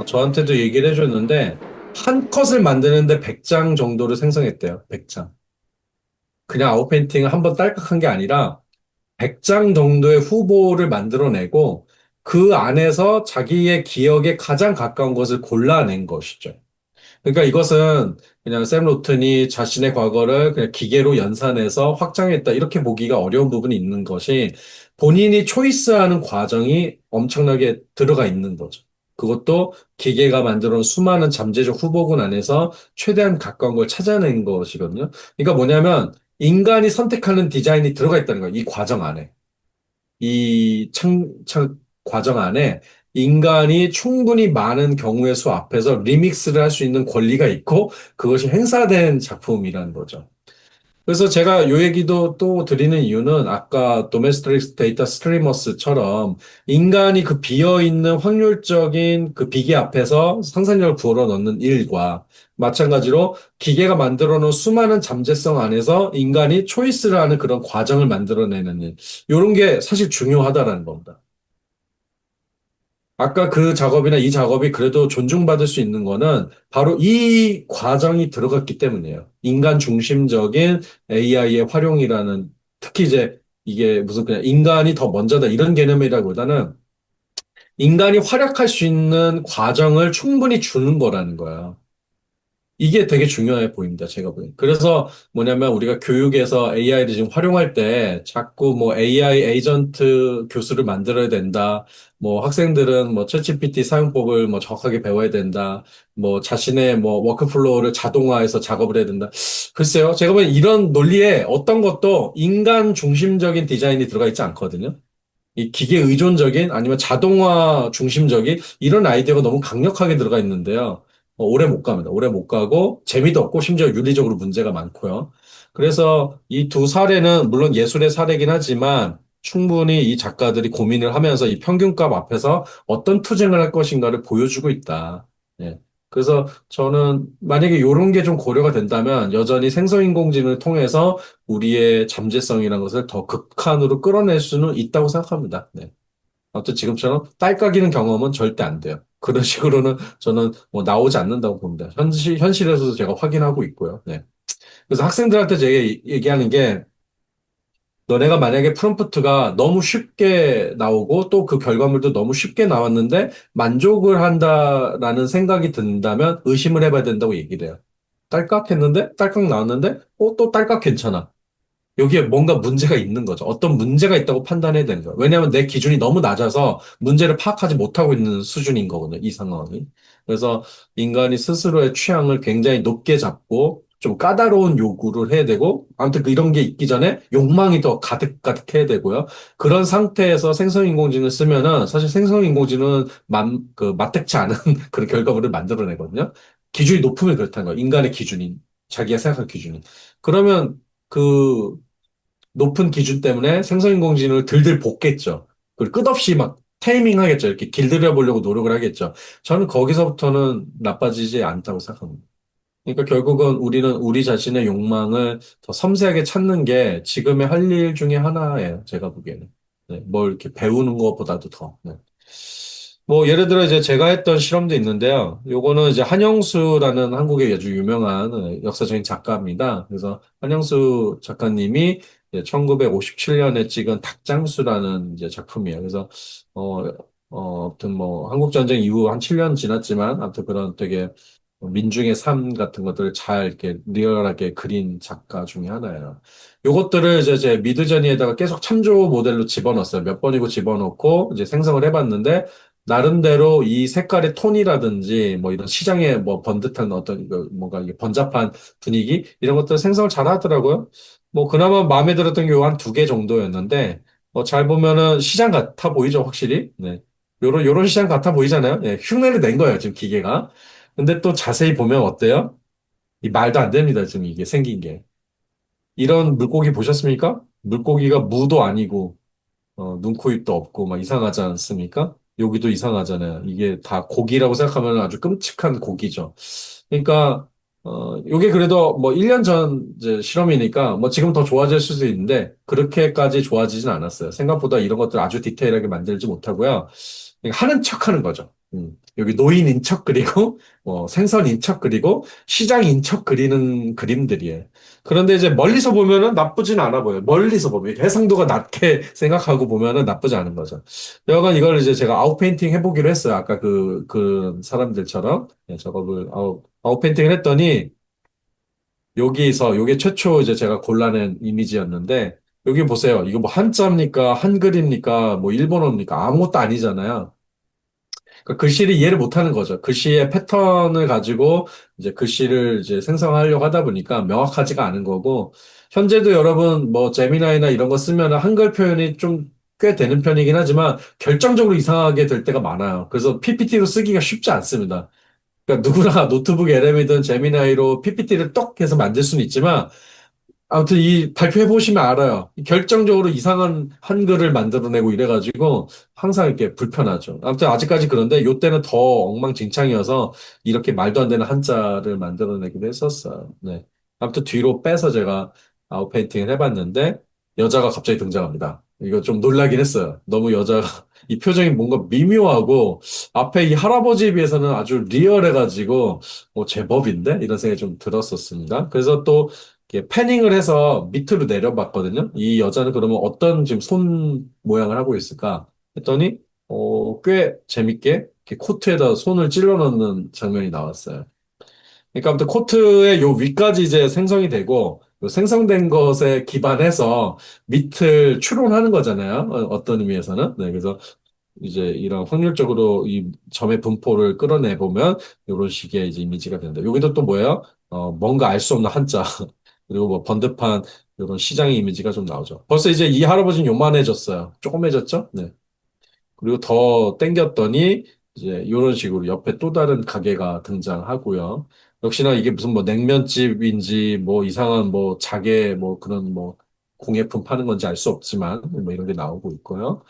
S3: 저한테도 얘기를 해줬는데, 한 컷을 만드는데 100장 정도를 생성했대요. 100장. 그냥 아웃페인팅을 한번 딸깍한 게 아니라, 100장 정도의 후보를 만들어내고, 그 안에서 자기의 기억에 가장 가까운 것을 골라낸 것이죠. 그러니까 이것은 그냥 샘 로튼이 자신의 과거를 그냥 기계로 연산해서 확장했다. 이렇게 보기가 어려운 부분이 있는 것이 본인이 초이스하는 과정이 엄청나게 들어가 있는 거죠. 그것도 기계가 만들어 놓은 수많은 잠재적 후보군 안에서 최대한 가까운 걸 찾아낸 것이거든요. 그러니까 뭐냐면 인간이 선택하는 디자인이 들어가 있다는 거예요. 이 과정 안에. 이 과정 안에 인간이 충분히 많은 경우의 수 앞에서 리믹스를 할 수 있는 권리가 있고 그것이 행사된 작품이라는 거죠. 그래서 제가 요 얘기도 또 드리는 이유는 아까 도메스틱 데이터 스트리머스처럼 인간이 그 비어있는 확률적인 그 비계 앞에서 상상력을 불어넣는 일과 마찬가지로 기계가 만들어 놓은 수많은 잠재성 안에서 인간이 초이스를 하는 그런 과정을 만들어내는 일. 요런 게 사실 중요하다라는 겁니다. 아까 그 작업이나 이 작업이 그래도 존중받을 수 있는 거는 바로 이 과정이 들어갔기 때문이에요. 인간 중심적인 AI의 활용이라는, 특히 이제 이게 무슨 그냥 인간이 더 먼저다 이런 개념이라기보다는 인간이 활약할 수 있는 과정을 충분히 주는 거라는 거예요. 이게 되게 중요해 보입니다, 제가 보기엔. 그래서 뭐냐면 우리가 교육에서 AI를 지금 활용할 때 자꾸 뭐 AI 에이전트 교수를 만들어야 된다. 뭐 학생들은 뭐 챗GPT 사용법을 뭐 정확하게 배워야 된다. 뭐 자신의 뭐 워크플로우를 자동화해서 작업을 해야 된다. 글쎄요, 제가 보기엔 이런 논리에 어떤 것도 인간 중심적인 디자인이 들어가 있지 않거든요. 이 기계 의존적인 아니면 자동화 중심적인 이런 아이디어가 너무 강력하게 들어가 있는데요. 오래 못 갑니다. 오래 못 가고 재미도 없고 심지어 윤리적으로 문제가 많고요. 그래서 이 두 사례는 물론 예술의 사례긴 하지만 충분히 이 작가들이 고민을 하면서 이 평균값 앞에서 어떤 투쟁을 할 것인가를 보여주고 있다. 예. 그래서 저는 만약에 이런 게 좀 고려가 된다면 여전히 생성인공지능을 통해서 우리의 잠재성이라는 것을 더 극한으로 끌어낼 수는 있다고 생각합니다. 네. 아무튼 지금처럼 딸깍이는 경험은 절대 안 돼요. 그런 식으로는 저는 뭐 나오지 않는다고 봅니다. 현실에서도 제가 확인하고 있고요. 네. 그래서 학생들한테 제가 얘기하는 게 너네가 만약에 프롬프트가 너무 쉽게 나오고 또 그 결과물도 너무 쉽게 나왔는데 만족을 한다라는 생각이 든다면 의심을 해봐야 된다고 얘기를 해요. 딸깍 했는데 딸깍 나왔는데 또 딸깍 괜찮아. 여기에 뭔가 문제가 있는 거죠. 어떤 문제가 있다고 판단해야 되는 거예요. 왜냐하면 내 기준이 너무 낮아서 문제를 파악하지 못하고 있는 수준인 거거든요. 이 상황이. 그래서 인간이 스스로의 취향을 굉장히 높게 잡고 좀 까다로운 요구를 해야 되고 아무튼 이런 게 있기 전에 욕망이 더 가득가득 해야 되고요. 그런 상태에서 생성인공지능을 쓰면은 사실 생성인공지능은 맞닥지 않은 그런 결과물을 만들어내거든요. 기준이 높으면 그렇다는 거예요. 인간의 기준이. 자기가 생각할 기준이. 그러면 그 높은 기준 때문에 생성인공지능을 들들 볶겠죠. 그리고 끝없이 막 테이밍 하겠죠. 이렇게 길들여 보려고 노력을 하겠죠. 저는 거기서부터는 나빠지지 않다고 생각합니다. 그러니까 결국은 우리는 우리 자신의 욕망을 더 섬세하게 찾는 게 지금의 할 일 중에 하나예요. 제가 보기에는. 네, 뭘 이렇게 배우는 것보다도 더. 네. 뭐 예를 들어 이제 제가 했던 실험도 있는데요. 요거는 이제 한영수라는 한국의 아주 유명한 역사적인 작가입니다. 그래서 한영수 작가님이 1957년에 찍은 닭장수라는 이제 작품이에요. 그래서 어, 아무튼 뭐 한국 전쟁 이후 한 7년 지났지만 아무튼 그런 되게 민중의 삶 같은 것들을 잘 이렇게 리얼하게 그린 작가 중에 하나예요. 요것들을 이제 제 미드저니에다가 계속 참조 모델로 집어넣었어요. 몇 번이고 집어넣고 이제 생성을 해봤는데 나름대로 이 색깔의 톤이라든지 뭐 이런 시장의 뭐 번듯한 어떤 뭔가 이게 번잡한 분위기 이런 것들 생성을 잘 하더라고요. 뭐 그나마 마음에 들었던 게 한 두 개 정도였는데 잘 보면은 시장 같아 보이죠, 확실히. 네. 요런 시장 같아 보이잖아요. 예, 흉내를 낸 거예요, 지금 기계가. 근데 또 자세히 보면 어때요? 이 말도 안 됩니다, 지금 이게 생긴 게. 이런 물고기 보셨습니까? 물고기가 무도 아니고, 눈, 코, 입도 없고, 막 이상하지 않습니까? 여기도 이상하잖아요. 이게 다 고기라고 생각하면 아주 끔찍한 고기죠. 그러니까, 요게 그래도 뭐 1년 전 이제 실험이니까 뭐 지금 더 좋아질 수도 있는데 그렇게까지 좋아지진 않았어요. 생각보다 이런 것들 아주 디테일하게 만들지 못하고요. 그냥 하는 척 하는 거죠. 여기 노인인 척 그리고 생선인 척 그리고 시장인 척 그리는 그림들이에요. 그런데 이제 멀리서 보면은 나쁘진 않아 보여요. 멀리서 보면 해상도가 낮게 생각하고 보면은 나쁘지 않은 거죠. 여하간 이걸 이제 제가 아웃페인팅 해보기로 했어요. 아까 그 사람들처럼 작업을 아웃페인팅을 했더니 여기서 요게 최초 이제 제가 골라낸 이미지였는데 여기 보세요. 이거 뭐 한자입니까? 한글입니까? 뭐 일본어입니까? 아무것도 아니잖아요. 그러니까 글씨를 이해를 못하는 거죠. 글씨의 패턴을 가지고 이제 글씨를 이제 생성하려고 하다 보니까 명확하지가 않은 거고, 현재도 여러분 뭐 제미나이나 이런 거 쓰면 한글 표현이 좀 꽤 되는 편이긴 하지만 결정적으로 이상하게 될 때가 많아요. 그래서 PPT로 쓰기가 쉽지 않습니다. 그러니까 누구나 노트북 LM이든 제미나이로 PPT를 똑 해서 만들 수는 있지만 아무튼 이 발표해 보시면 알아요. 결정적으로 이상한 한글을 만들어내고 이래가지고 항상 이렇게 불편하죠. 아무튼 아직까지 그런데 요때는 더 엉망진창이어서 이렇게 말도 안 되는 한자를 만들어내기도 했었어요. 네. 아무튼 뒤로 빼서 제가 아웃페인팅을 해봤는데 여자가 갑자기 등장합니다. 이거 좀 놀라긴 했어요. 너무 여자가 이 표정이 뭔가 미묘하고 앞에 이 할아버지에 비해서는 아주 리얼해가지고 제법인데 이런 생각이 좀 들었었습니다. 그래서 또 이렇게 패닝을 해서 밑으로 내려봤거든요. 이 여자는 그러면 어떤 지금 손 모양을 하고 있을까 했더니 꽤 재밌게 이렇게 코트에다 손을 찔러 넣는 장면이 나왔어요. 그러니까 아무튼 코트의 요 위까지 이제 생성이 되고 요 생성된 것에 기반해서 밑을 추론하는 거잖아요. 어떤 의미에서는. 네, 그래서 이제 이런 확률적으로 이 점의 분포를 끌어내 보면 이런 식의 이제 이미지가 된다. 여기도 또 뭐예요? 뭔가 알 수 없는 한자 그리고 뭐 번듯한 이런 시장의 이미지가 좀 나오죠. 벌써 이제 이 할아버지는 요만해졌어요. 조그매졌죠? 네. 그리고 더 땡겼더니 이제 이런 식으로 옆에 또 다른 가게가 등장하고요. 역시나 이게 무슨 뭐 냉면집인지 뭐 이상한 뭐 자개 뭐 그런 뭐 공예품 파는 건지 알 수 없지만 뭐 이런 게 나오고 있고요.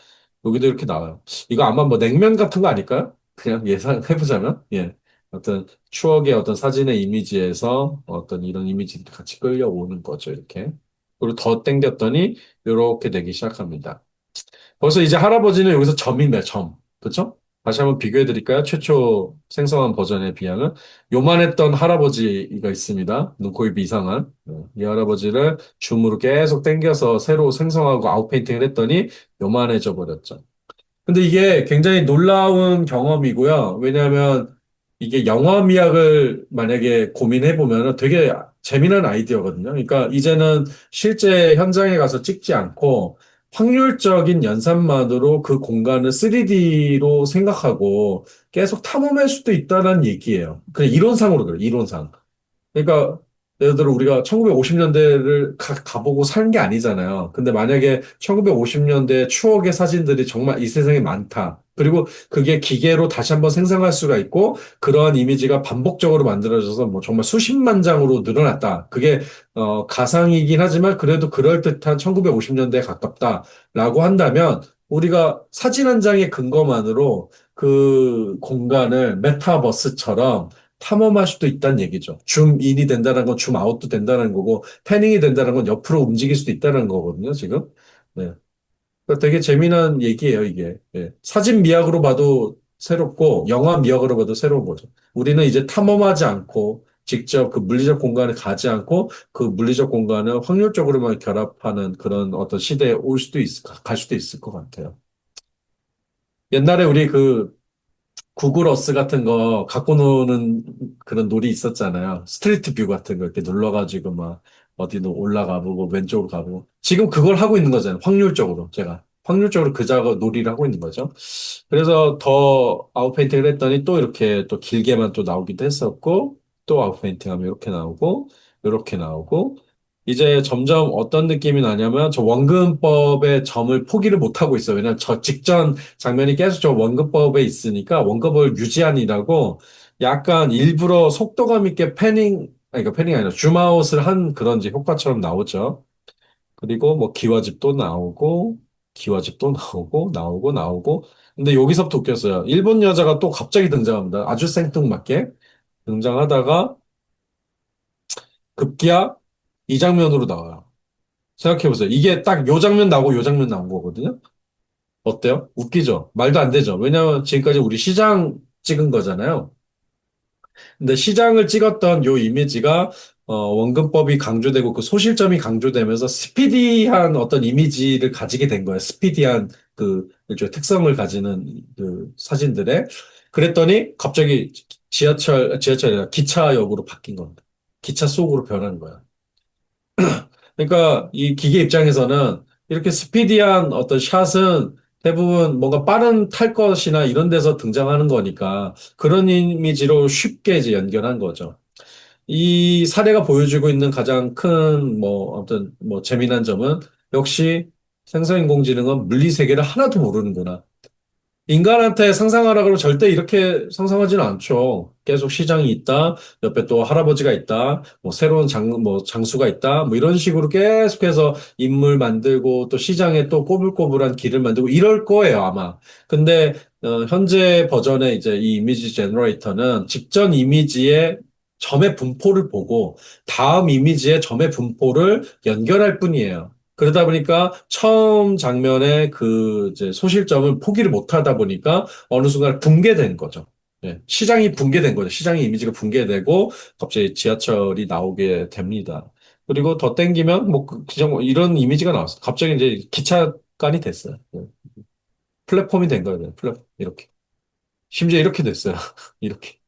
S3: 여기도 이렇게 나와요. 이거 아마 뭐 냉면 같은 거 아닐까요? 그냥 예상해보자면, 예. 어떤 추억의 어떤 사진의 이미지에서 어떤 이런 이미지들이 같이 끌려오는 거죠, 이렇게. 그리고 더 땡겼더니 이렇게 되기 시작합니다. 벌써 이제 할아버지는 여기서 점입니다, 점. 그쵸? 다시 한번 비교해 드릴까요? 최초 생성한 버전에 비하면 요만했던 할아버지가 있습니다. 눈, 코, 입이 이상한. 이 할아버지를 줌으로 계속 당겨서 새로 생성하고 아웃페인팅을 했더니 요만해져 버렸죠. 근데 이게 굉장히 놀라운 경험이고요. 왜냐하면 이게 영화 미학을 만약에 고민해 보면 되게 재미난 아이디어거든요. 그러니까 이제는 실제 현장에 가서 찍지 않고 확률적인 연산만으로 그 공간을 3D로 생각하고 계속 탐험할 수도 있다는 얘기예요. 그냥 이론상으로 그래요. 이론상. 그러니까 예를 들어 우리가 1950년대를 가보고 산 게 아니잖아요. 근데 만약에 1950년대 추억의 사진들이 정말 이 세상에 많다. 그리고 그게 기계로 다시 한번 생성할 수가 있고 그러한 이미지가 반복적으로 만들어져서 뭐 정말 수십만 장으로 늘어났다. 그게 가상이긴 하지만 그래도 그럴듯한 1950년대에 가깝다라고 한다면 우리가 사진 한 장의 근거만으로 그 공간을 메타버스처럼 탐험할 수도 있다는 얘기죠. 줌인이 된다는 건 줌아웃도 된다는 거고, 패닝이 된다는 건 옆으로 움직일 수도 있다는 거거든요, 지금. 네. 그러니까 되게 재미난 얘기예요, 이게. 예. 사진 미학으로 봐도 새롭고, 영화 미학으로 봐도 새로운 거죠. 우리는 이제 탐험하지 않고, 직접 그 물리적 공간에 가지 않고, 그 물리적 공간을 확률적으로만 결합하는 그런 어떤 시대에 갈 수도 있을 것 같아요. 옛날에 우리 구글 어스 같은 거 갖고 노는 그런 놀이 있었잖아요. 스트리트 뷰 같은 거 이렇게 눌러가지고 막 어디도 올라가 보고 왼쪽으로 가고. 지금 그걸 하고 있는 거잖아요. 확률적으로 제가. 확률적으로 그 작업 놀이를 하고 있는 거죠. 그래서 더 아웃페인팅을 했더니 또 이렇게 또 길게만 또 나오기도 했었고 또 아웃페인팅 하면 이렇게 나오고 이렇게 나오고 이제 점점 어떤 느낌이 나냐면 저 원근법의 점을 포기를 못 하고 있어요. 왜냐면 저 직전 장면이 계속 저 원근법에 있으니까 원근법을 유지한이라고 약간 일부러 속도감 있게 아니, 그러니까 패닝이 아니라 줌아웃을 한 그런 이제 효과처럼 나오죠. 그리고 뭐 기와집도 나오고 기와집도 나오고 근데 여기서부터 웃겼어요. 일본 여자가 또 갑자기 등장합니다. 아주 생뚱맞게 등장하다가 급기야 이 장면으로 나와요. 생각해보세요. 이게 딱 요 장면 나오고 요 장면 나온 거거든요. 어때요? 웃기죠? 말도 안 되죠? 왜냐면 지금까지 우리 시장 찍은 거잖아요. 근데 시장을 찍었던 요 이미지가 원근법이 강조되고 그 소실점이 강조되면서 스피디한 어떤 이미지를 가지게 된 거예요. 스피디한 그 일종의 특성을 가지는 그 사진들에. 그랬더니 갑자기 지하철이 아니라 기차역으로 바뀐 겁니다. 기차 속으로 변한 거야. 그러니까 이 기계 입장에서는 이렇게 스피디한 어떤 샷은 대부분 뭔가 빠른 탈 것이나 이런 데서 등장하는 거니까 그런 이미지로 쉽게 이제 연결한 거죠. 이 사례가 보여주고 있는 가장 큰 뭐 아무튼 뭐 재미난 점은 역시 생성인공지능은 물리 세계를 하나도 모르는구나. 인간한테 상상하라 그러면 절대 이렇게 상상하지는 않죠. 계속 시장이 있다, 옆에 또 할아버지가 있다, 뭐 새로운 뭐 장수가 있다, 뭐 이런 식으로 계속해서 인물 만들고 또 시장에 또 꼬불꼬불한 길을 만들고 이럴 거예요, 아마. 근데 현재 버전의 이제 이 이미지 제너레이터는 직전 이미지의 점의 분포를 보고 다음 이미지의 점의 분포를 연결할 뿐이에요. 그러다 보니까 처음 장면의 그 이제 소실점을 포기를 못 하다 보니까 어느 순간 붕괴된 거죠. 예, 시장이 붕괴된 거죠. 시장의 이미지가 붕괴되고 갑자기 지하철이 나오게 됩니다. 그리고 더 땡기면 뭐 그냥 이런 이미지가 나왔어. 갑자기 이제 기차관이 됐어요. 예, 플랫폼이 된 거예요. 플랫폼 이렇게. 심지어 이렇게 됐어요. 이렇게.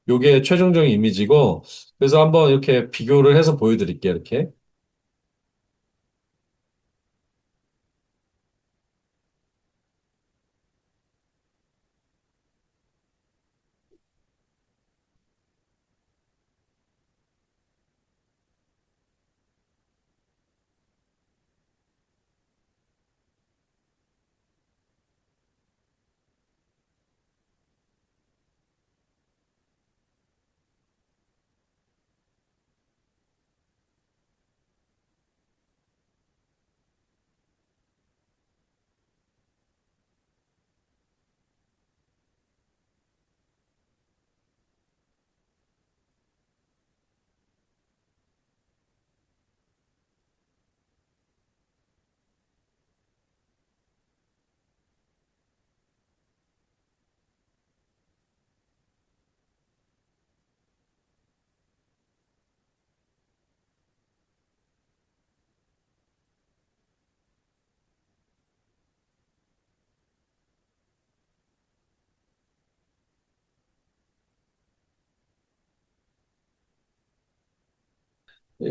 S3: 요게 최종적인 이미지고 그래서 한번 이렇게 비교를 해서 보여드릴게요. 이렇게.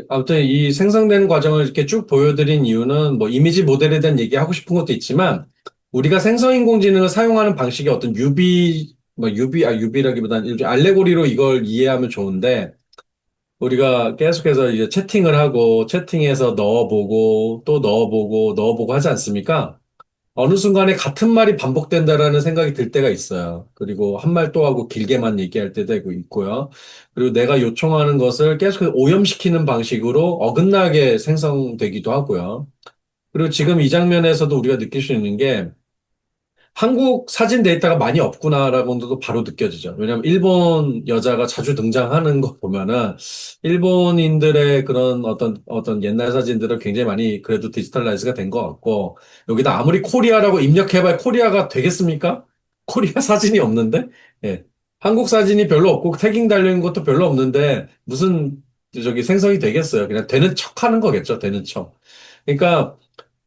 S3: 아무튼 이 생성되는 과정을 이렇게 쭉 보여드린 이유는 뭐 이미지 모델에 대한 얘기하고 싶은 것도 있지만 우리가 생성인공지능을 사용하는 방식이 어떤 유비라기보다는 일종 알레고리로 이걸 이해하면 좋은데 우리가 계속해서 이제 채팅을 하고 채팅해서 넣어보고 또 넣어보고 하지 않습니까? 어느 순간에 같은 말이 반복된다라는 생각이 들 때가 있어요. 그리고 한 말 또 하고 길게만 얘기할 때도 있고요. 그리고 내가 요청하는 것을 계속 오염시키는 방식으로 어긋나게 생성되기도 하고요. 그리고 지금 이 장면에서도 우리가 느낄 수 있는 게 한국 사진 데이터가 많이 없구나라고는 또 바로 느껴지죠. 왜냐하면 일본 여자가 자주 등장하는 거 보면은 일본인들의 그런 어떤 옛날 사진들은 굉장히 많이 그래도 디지털라이즈가 된 것 같고 여기다 아무리 코리아라고 입력해봐야 코리아가 되겠습니까? 코리아 사진이 없는데? 예. 한국 사진이 별로 없고 태깅 달려있는 것도 별로 없는데 무슨 저기 생성이 되겠어요. 그냥 되는 척 하는 거겠죠. 되는 척. 그러니까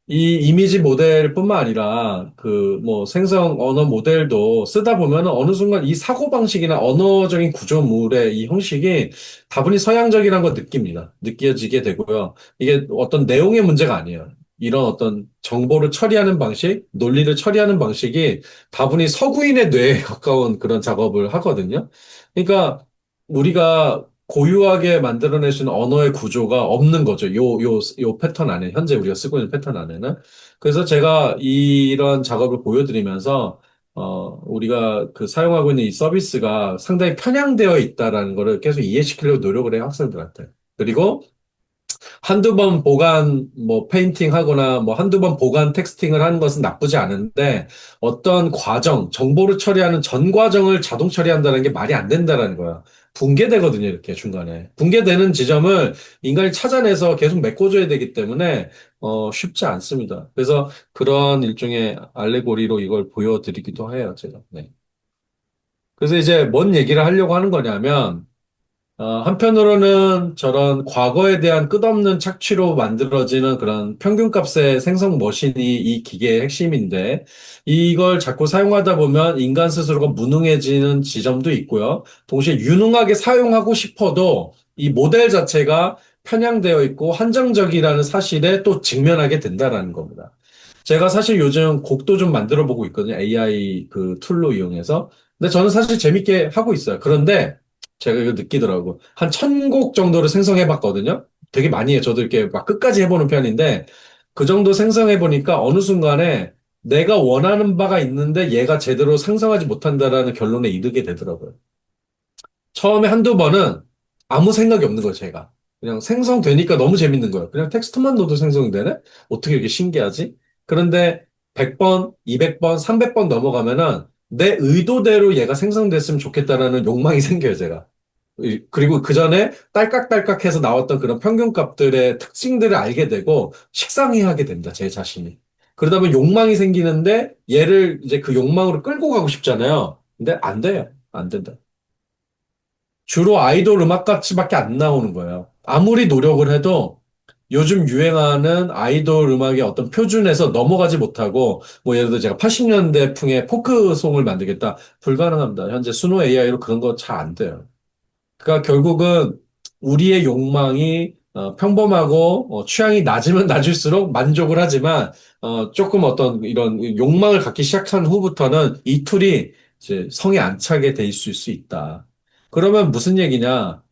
S3: 이 이미지 모델뿐만 아니라 그 뭐 생성 언어 모델도 쓰다 보면 어느 순간 이 사고방식이나 언어적인 구조물의 이 형식이 다분히 서양적이라는 걸 느낍니다. 느껴지게 되고요. 이게 어떤 내용의 문제가 아니에요. 이런 어떤 정보를 처리하는 방식, 논리를 처리하는 방식이 다분히 서구인의 뇌에 가까운 그런 작업을 하거든요. 그러니까 우리가 고유하게 만들어낼 수 있는 언어의 구조가 없는 거죠. 요 패턴 안에, 현재 우리가 쓰고 있는 패턴 안에는. 그래서 제가 이런 작업을 보여드리면서, 우리가 그 사용하고 있는 이 서비스가 상당히 편향되어 있다라는 거를 계속 이해시키려고 노력을 해요, 학생들한테. 그리고 한두 번 보관, 뭐, 페인팅 하거나, 뭐, 한두 번 보관 텍스팅을 하는 것은 나쁘지 않은데, 어떤 과정, 정보를 처리하는 전 과정을 자동 처리한다는 게 말이 안 된다는 거야. 붕괴되거든요, 이렇게 중간에. 붕괴되는 지점을 인간이 찾아내서 계속 메꿔줘야 되기 때문에, 쉽지 않습니다. 그래서 그런 일종의 알레고리로 이걸 보여드리기도 해요, 제가. 네. 그래서 이제 뭔 얘기를 하려고 하는 거냐면, 한편으로는 저런 과거에 대한 끝없는 착취로 만들어지는 그런 평균값의 생성 머신이 이 기계의 핵심인데, 이걸 자꾸 사용하다 보면 인간 스스로가 무능해지는 지점도 있고요. 동시에 유능하게 사용하고 싶어도 이 모델 자체가 편향되어 있고 한정적이라는 사실에 또 직면하게 된다라는 겁니다. 제가 사실 요즘 곡도 좀 만들어 보고 있거든요. AI 그 툴로 이용해서. 근데 저는 사실 재밌게 하고 있어요. 그런데 제가 이거 느끼더라고. 한 1000곡 정도를 생성해 봤거든요. 되게 많이 해요. 저도 이렇게 막 끝까지 해보는 편인데, 그 정도 생성해 보니까 어느 순간에 내가 원하는 바가 있는데 얘가 제대로 생성하지 못한다라는 결론에 이르게 되더라고요. 처음에 한두 번은 아무 생각이 없는 거예요, 제가. 그냥 생성되니까 너무 재밌는 거예요. 그냥 텍스트만 넣어도 생성이 되네? 어떻게 이렇게 신기하지? 그런데 100번, 200번, 300번 넘어가면은 내 의도대로 얘가 생성됐으면 좋겠다라는 욕망이 생겨요, 제가. 그리고 그 전에 딸깍딸깍해서 나왔던 그런 평균값들의 특징들을 알게 되고 식상해하게 된다, 제 자신이. 그러다 보면 욕망이 생기는데 얘를 이제 그 욕망으로 끌고 가고 싶잖아요. 근데 안 돼요. 안 된다. 주로 아이돌 음악같이밖에 안 나오는 거예요. 아무리 노력을 해도 요즘 유행하는 아이돌 음악의 어떤 표준에서 넘어가지 못하고, 뭐 예를 들어 제가 80년대 풍의 포크송을 만들겠다. 불가능합니다. 현재 수노 AI로 그런 거 잘 안 돼요. 그러니까 결국은 우리의 욕망이 평범하고 취향이 낮으면 낮을수록 만족을 하지만 조금 어떤 이런 욕망을 갖기 시작한 후부터는 이 툴이 이제 성에 안 차게 돼 있을 수 있다. 그러면 무슨 얘기냐?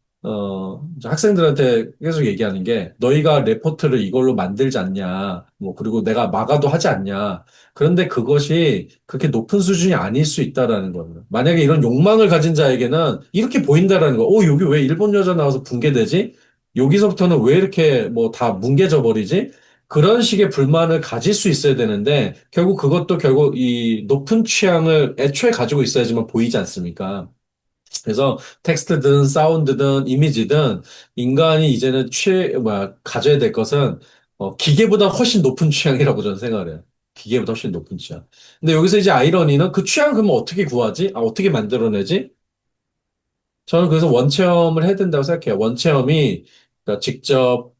S3: 이제 학생들한테 계속 얘기하는 게 너희가 레포트를 이걸로 만들지 않냐? 뭐 그리고 내가 막아도 하지 않냐? 그런데 그것이 그렇게 높은 수준이 아닐 수 있다라는 거예요. 만약에 이런 욕망을 가진 자에게는 이렇게 보인다라는 거. 여기 왜 일본 여자 나와서 붕괴되지? 여기서부터는 왜 이렇게 뭐 다 뭉개져 버리지? 그런 식의 불만을 가질 수 있어야 되는데, 결국 그것도 결국 이 높은 취향을 애초에 가지고 있어야지만 보이지 않습니까? 그래서 텍스트든 사운드든 이미지든 인간이 이제는 가져야 될 것은 기계보다 훨씬 높은 취향이라고 저는 생각을 해요. 기계보다 훨씬 높은 취향. 근데 여기서 이제 아이러니는 그 취향 그러면 어떻게 구하지? 어떻게 만들어내지? 저는 그래서 원체험을 해야 된다고 생각해요. 원체험이 그러니까 직접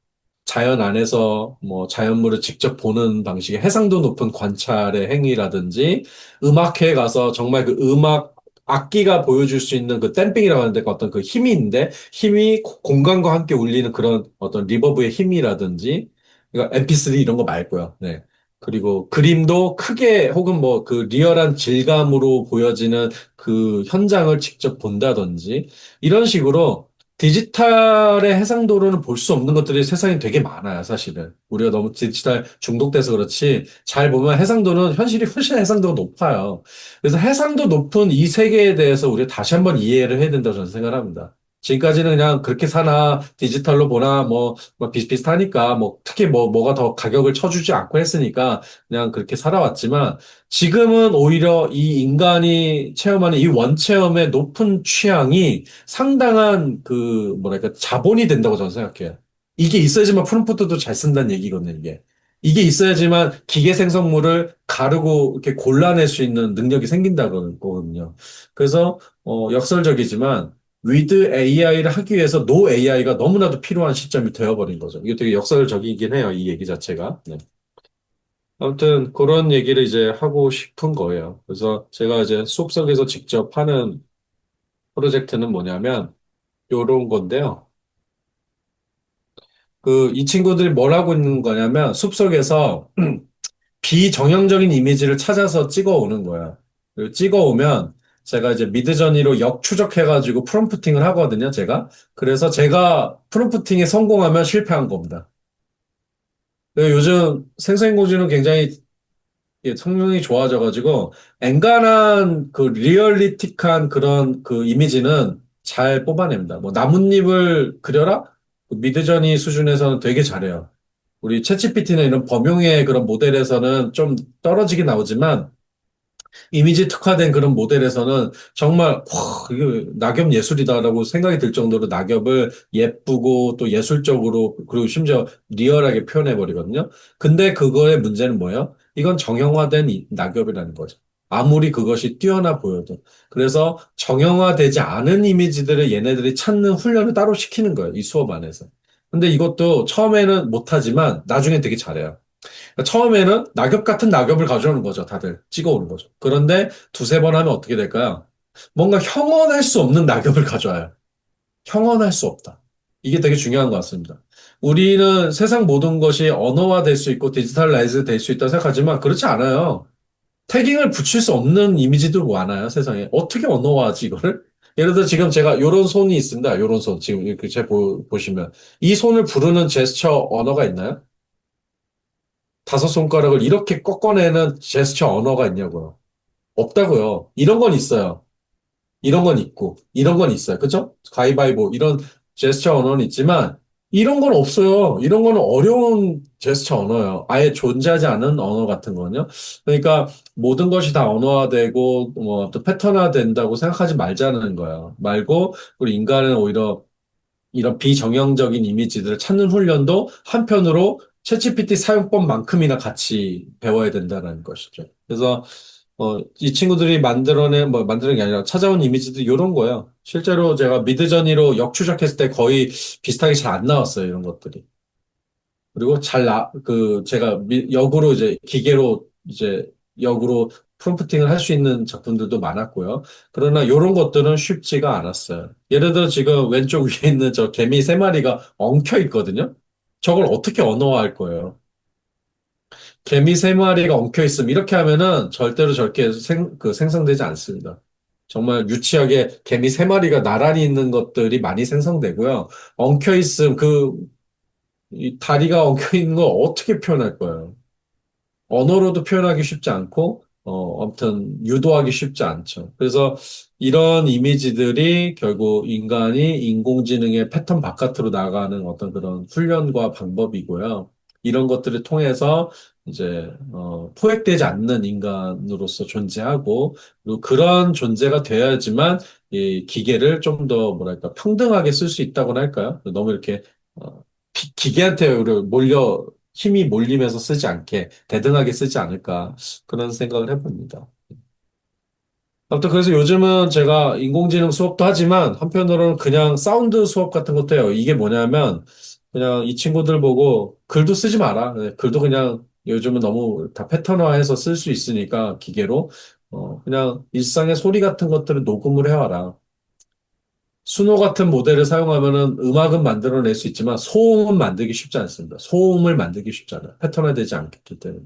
S3: 자연 안에서 뭐 자연물을 직접 보는 방식의 해상도 높은 관찰의 행위라든지 음악회에 가서 정말 그 음악 악기가 보여줄 수 있는 그 댐핑이라고 하는데 그 어떤 그 힘이 있는데 힘이 공간과 함께 울리는 그런 어떤 리버브의 힘이라든지 그러니까 MP3 이런 거 말고요. 네. 그리고 그림도 크게 혹은 뭐 그 리얼한 질감으로 보여지는 그 현장을 직접 본다든지 이런 식으로 디지털의 해상도로는 볼 수 없는 것들이 세상에 되게 많아요, 사실은. 우리가 너무 디지털 중독돼서 그렇지, 잘 보면 해상도는 현실이 훨씬 해상도가 높아요. 그래서 해상도 높은 이 세계에 대해서 우리가 다시 한번 이해를 해야 된다고 저는 생각을 합니다. 지금까지는 그냥 그렇게 사나, 디지털로 보나, 뭐 비슷비슷하니까, 뭐, 특히 뭐가 더 가격을 쳐주지 않고 했으니까, 그냥 그렇게 살아왔지만, 지금은 오히려 이 인간이 체험하는 이 원체험의 높은 취향이 상당한 그 뭐랄까 자본이 된다고 저는 생각해요. 이게 있어야지만 프롬프트도 잘 쓴다는 얘기거든요, 이게. 이게 있어야지만 기계 생성물을 가르고 이렇게 골라낼 수 있는 능력이 생긴다고 거거든요. 그래서 역설적이지만 with AI를 하기 위해서 no AI가 너무나도 필요한 시점이 되어버린 거죠. 이게 되게 역설적이긴 해요, 이 얘기 자체가. 네. 아무튼 그런 얘기를 이제 하고 싶은 거예요. 그래서 제가 이제 수업석에서 직접 하는 프로젝트는 뭐냐면 요런 건데요. 이 친구들이 뭘 하고 있는 거냐면 숲속에서 비정형적인 이미지를 찾아서 찍어 오는 거야. 그리고 찍어 오면 제가 이제 미드저니로 역추적해가지고 프롬프팅을 하거든요, 제가. 그래서 제가 프롬프팅에 성공하면 실패한 겁니다. 그리고 요즘 생성인공지능 굉장히 성능이 좋아져가지고 엔간한 그 리얼리틱한 그런 그 이미지는 잘 뽑아냅니다. 뭐 나뭇잎을 그려라? 그 미드저니 수준에서는 되게 잘해요. 우리 챗GPT나 이런 범용의 그런 모델에서는 좀 떨어지게 나오지만 이미지 특화된 그런 모델에서는 정말 이거 낙엽 예술이다라고 생각이 들 정도로 낙엽을 예쁘고 또 예술적으로 그리고 심지어 리얼하게 표현해 버리거든요. 근데 그거의 문제는 뭐예요? 이건 정형화된 낙엽이라는 거죠. 아무리 그것이 뛰어나 보여도. 그래서 정형화되지 않은 이미지들을 얘네들이 찾는 훈련을 따로 시키는 거예요. 이 수업 안에서. 근데 이것도 처음에는 못하지만 나중에 되게 잘해요. 그러니까 처음에는 낙엽 같은 낙엽을 가져오는 거죠. 다들 찍어오는 거죠. 그런데 두세 번 하면 어떻게 될까요? 뭔가 형언할 수 없는 낙엽을 가져와요. 형언할 수 없다. 이게 되게 중요한 것 같습니다. 우리는 세상 모든 것이 언어화 될 수 있고 디지털라이즈 될 수 있다고 생각하지만 그렇지 않아요. 태깅을 붙일 수 없는 이미지도 많아요, 세상에. 어떻게 언어화하지, 이거를? 예를 들어 지금 제가 요런 손이 있습니다. 요런 손. 지금 이렇게 보시면. 이 손을 부르는 제스처 언어가 있나요? 다섯 손가락을 이렇게 꺾어내는 제스처 언어가 있냐고요. 없다고요. 이런 건 있어요. 이런 건 있고, 이런 건 있어요. 그죠? 가위바위보, 이런 제스처 언어는 있지만, 이런 건 없어요. 이런 거는 어려운 제스처 언어예요. 아예 존재하지 않은 언어 같은 거는요. 그러니까 모든 것이 다 언어화되고, 뭐, 또 패턴화 된다고 생각하지 말자는 거예요. 말고, 우리 인간은 오히려 이런 비정형적인 이미지들을 찾는 훈련도 한편으로 챗GPT 사용법만큼이나 같이 배워야 된다는 것이죠. 그래서 이 친구들이 만드는 게 아니라 찾아온 이미지도 이런 거예요. 실제로 제가 미드저니로 역추적했을 때 거의 비슷하게 잘 안 나왔어요, 이런 것들이. 그리고 제가 역으로 이제 기계로 이제 역으로 프롬프팅을 할 수 있는 작품들도 많았고요. 그러나 이런 것들은 쉽지가 않았어요. 예를 들어 지금 왼쪽 위에 있는 저 개미 세 마리가 엉켜 있거든요. 저걸 어떻게 언어화할 거예요? 개미 세 마리가 엉켜 있으면 이렇게 하면은 절대로 저렇게 생성되지 않습니다. 정말 유치하게 개미 세 마리가 나란히 있는 것들이 많이 생성되고요. 엉켜 있음, 이 다리가 엉켜 있는 거 어떻게 표현할 거예요? 언어로도 표현하기 쉽지 않고, 아무튼 유도하기 쉽지 않죠. 그래서 이런 이미지들이 결국 인간이 인공지능의 패턴 바깥으로 나가는 어떤 그런 훈련과 방법이고요. 이런 것들을 통해서 이제, 포획되지 않는 인간으로서 존재하고, 그리고 그런 존재가 되어야지만 이 기계를 좀 더 뭐랄까 평등하게 쓸 수 있다고나 할까요? 너무 이렇게, 기계한테 힘이 몰리면서 쓰지 않게 대등하게 쓰지 않을까 그런 생각을 해봅니다. 아무튼 그래서 요즘은 제가 인공지능 수업도 하지만 한편으로는 그냥 사운드 수업 같은 것도 해요. 이게 뭐냐면 그냥 이 친구들 보고 글도 쓰지 마라. 네, 글도 그냥 요즘은 너무 다 패턴화해서 쓸 수 있으니까 기계로 그냥 일상의 소리 같은 것들을 녹음을 해와라. 수노 같은 모델을 사용하면은 음악은 만들어낼 수 있지만 소음은 만들기 쉽지 않습니다. 소음을 만들기 쉽지 않아요. 패턴화되지 않기 때문에.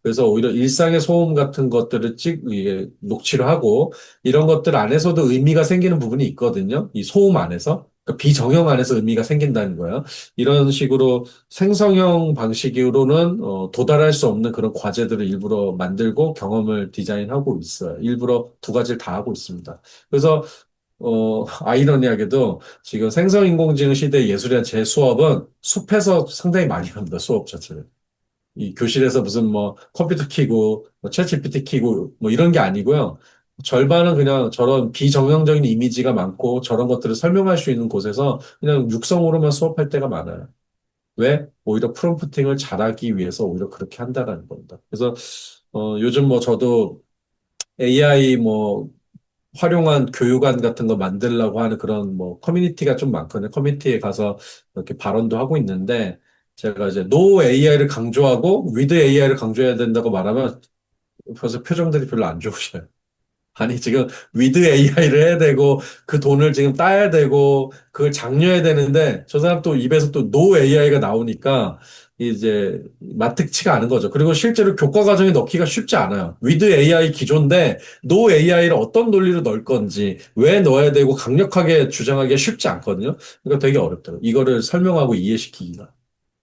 S3: 그래서 오히려 일상의 소음 같은 것들을 이게 녹취를 하고 이런 것들 안에서도 의미가 생기는 부분이 있거든요. 이 소음 안에서. 그러니까 비정형 안에서 의미가 생긴다는 거예요. 이런 식으로 생성형 방식으로는 도달할 수 없는 그런 과제들을 일부러 만들고 경험을 디자인하고 있어요. 일부러 두 가지를 다 하고 있습니다. 그래서 아이러니하게도 지금 생성인공지능 시대의 예술이란 제 수업은 숲에서 상당히 많이 합니다. 수업 자체를. 이 교실에서 무슨 뭐 컴퓨터 키고, 뭐 챗GPT 키고, 뭐 이런 게 아니고요. 절반은 그냥 저런 비정형적인 이미지가 많고 저런 것들을 설명할 수 있는 곳에서 그냥 육성으로만 수업할 때가 많아요. 왜? 오히려 프롬프팅을 잘하기 위해서 오히려 그렇게 한다는 겁니다. 그래서, 요즘 뭐 저도 AI 뭐 활용한 교육안 같은 거 만들려고 하는 그런 뭐 커뮤니티가 좀 많거든요. 커뮤니티에 가서 이렇게 발언도 하고 있는데 제가 이제 노 AI를 강조하고 위드 AI를 강조해야 된다고 말하면 벌써 표정들이 별로 안 좋으셔요. 아니, 지금 위드 AI를 해야 되고, 그 돈을 지금 따야 되고, 그걸 장려해야 되는데, 저 사람 또 입에서 또 노 AI가 나오니까, 이제, 마뜩치가 않은 거죠. 그리고 실제로 교과 과정에 넣기가 쉽지 않아요. 위드 AI 기조인데, 노 AI를 어떤 논리로 넣을 건지, 왜 넣어야 되고, 강력하게 주장하기가 쉽지 않거든요. 그러니까 되게 어렵더라고요. 이거를 설명하고 이해시키기가.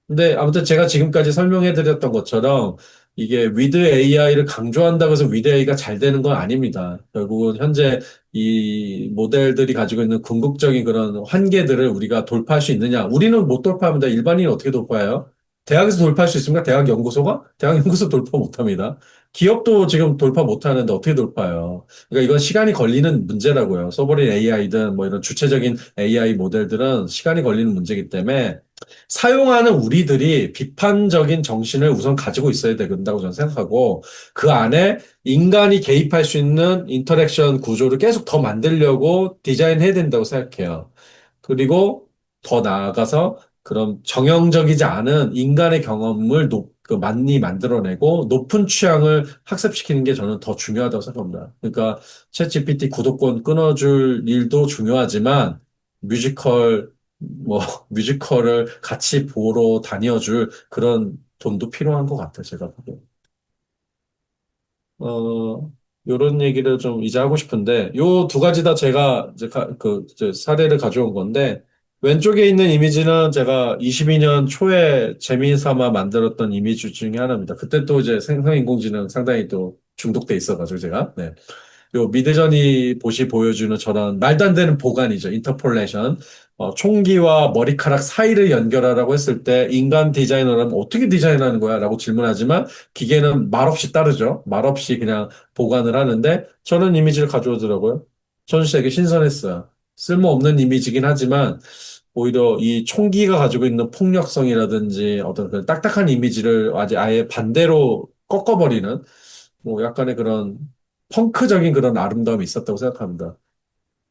S3: 근데 아무튼 제가 지금까지 설명해 드렸던 것처럼 이게 위드 AI를 강조한다고 해서 위드 AI가 잘 되는 건 아닙니다. 결국은 현재 이 모델들이 가지고 있는 궁극적인 그런 한계들을 우리가 돌파할 수 있느냐? 우리는 못 돌파합니다. 일반인은 어떻게 돌파해요? 대학에서 돌파할 수 있습니까? 대학 연구소가? 대학 연구소 돌파 못 합니다. 기업도 지금 돌파 못 하는데 어떻게 돌파해요? 그러니까 이건 시간이 걸리는 문제라고요. 서버린 AI든 뭐 이런 주체적인 AI 모델들은 시간이 걸리는 문제이기 때문에 사용하는 우리들이 비판적인 정신을 우선 가지고 있어야 된다고 저는 생각하고 그 안에 인간이 개입할 수 있는 인터랙션 구조를 계속 더 만들려고 디자인해야 된다고 생각해요. 그리고 더 나아가서 그런 정형적이지 않은 인간의 경험을 많이 만들어내고 높은 취향을 학습시키는 게 저는 더 중요하다고 생각합니다. 그러니까 챗GPT 구독권 끊어줄 일도 중요하지만 뮤지컬 뭐 뮤지컬을 같이 보러 다녀줄 그런 돈도 필요한 것 같아요, 제가 보기엔. 요런 얘기를 좀 이제 하고 싶은데, 요 두 가지 다 제가 이제 사례를 가져온 건데, 왼쪽에 있는 이미지는 제가 22년 초에 재미삼아 만들었던 이미지 중에 하나입니다. 그때 또 이제 생성인공지능 상당히 또 중독돼 있어가지고 제가, 네. 요 미드저니 봇이 보여주는 저런 말도 안 되는 보관이죠. 인터폴레이션. 총기와 머리카락 사이를 연결하라고 했을 때 인간 디자이너라면 어떻게 디자인하는 거야? 라고 질문하지만 기계는 말없이 따르죠. 말없이 그냥 보관을 하는데 저는 이미지를 가져오더라고요. 저는 진짜 되게 신선했어요. 쓸모없는 이미지긴 하지만 오히려 이 총기가 가지고 있는 폭력성이라든지 어떤 그 딱딱한 이미지를 아예 반대로 꺾어버리는 뭐 약간의 그런 펑크적인 그런 아름다움이 있었다고 생각합니다.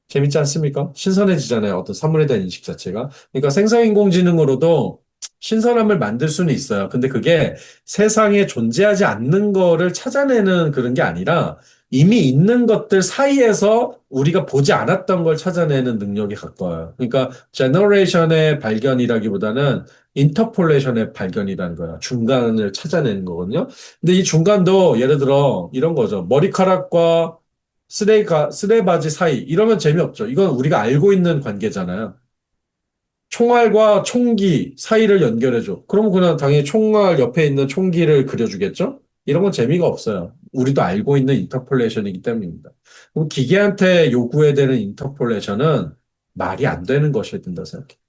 S3: 재밌지 않습니까? 신선해지잖아요. 어떤 사물에 대한 인식 자체가. 그러니까 생성인공지능으로도 신선함을 만들 수는 있어요. 근데 그게 세상에 존재하지 않는 거를 찾아내는 그런 게 아니라 이미 있는 것들 사이에서 우리가 보지 않았던 걸 찾아내는 능력이 가까워요. 그러니까 제너레이션의 발견이라기보다는 인터폴레이션의 발견이라는 거야. 중간을 찾아내는 거거든요. 근데 이 중간도 예를 들어 이런 거죠. 머리카락과 쓰레바지 사이 이러면 재미없죠. 이건 우리가 알고 있는 관계잖아요. 총알과 총기 사이를 연결해줘. 그러면 그냥 당연히 총알 옆에 있는 총기를 그려주겠죠? 이런 건 재미가 없어요. 우리도 알고 있는 인터폴레이션이기 때문입니다. 그럼 기계한테 요구해야 되는 인터폴레이션은 말이 안 되는 것이어야 된다 생각해요.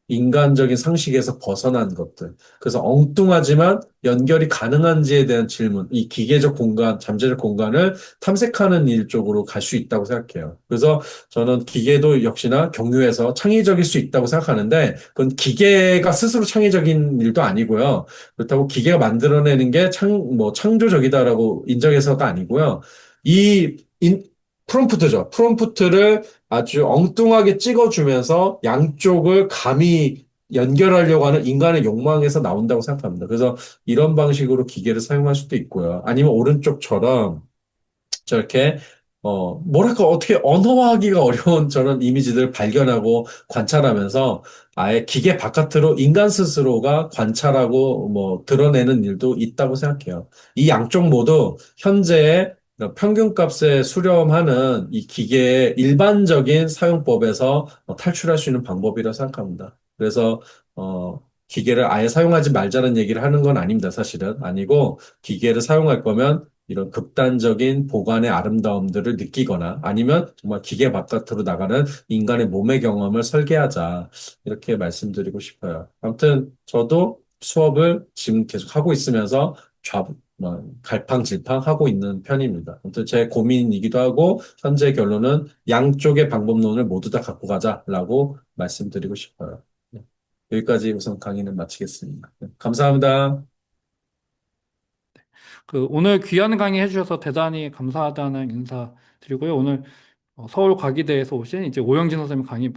S3: 인간적인 상식에서 벗어난 것들. 그래서 엉뚱하지만 연결이 가능한지에 대한 질문, 이 기계적 공간, 잠재적 공간을 탐색하는 일 쪽으로 갈 수 있다고 생각해요. 그래서 저는 기계도 역시나 경유해서 창의적일 수 있다고 생각하는데, 그건 기계가 스스로 창의적인 일도 아니고요. 그렇다고 기계가 만들어내는 게 창조적이다라고 인정해서가 아니고요. 이 프롬프트죠. 프롬프트를 아주 엉뚱하게 찍어주면서 양쪽을 감히 연결하려고 하는 인간의 욕망에서 나온다고 생각합니다. 그래서 이런 방식으로 기계를 사용할 수도 있고요. 아니면 오른쪽처럼 저렇게 뭐랄까 어떻게 언어화하기가 어려운 저런 이미지들을 발견하고 관찰하면서 아예 기계 바깥으로 인간 스스로가 관찰하고 뭐 드러내는 일도 있다고 생각해요. 이 양쪽 모두 현재의 평균값에 수렴하는 이 기계의 일반적인 사용법에서 탈출할 수 있는 방법이라 생각합니다. 그래서 기계를 아예 사용하지 말자는 얘기를 하는 건 아닙니다. 사실은 아니고 기계를 사용할 거면 이런 극단적인 보관의 아름다움들을 느끼거나 아니면 정말 기계 바깥으로 나가는 인간의 몸의 경험을 설계하자. 이렇게 말씀드리고 싶어요. 아무튼 저도 수업을 지금 계속 하고 있으면서 갈팡질팡 하고 있는 편입니다. 아무튼 제 고민이기도 하고 현재 결론은 양쪽의 방법론을 모두 다 갖고 가자라고 말씀드리고 싶어요. 네. 여기까지 우선 강의는 마치겠습니다. 네, 감사합니다.
S1: 오늘 귀한 강의 해주셔서 대단히 감사하다는 인사 드리고요. 오늘 서울 과기대에서 오신 이제 오영진 선생님 강의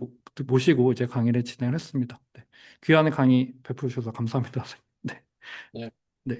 S1: 모시고 이제 강의를 진행을 했습니다. 네. 귀한 강의 베풀어 주셔서 감사합니다. 선생님. 네.
S3: 네.
S1: 네.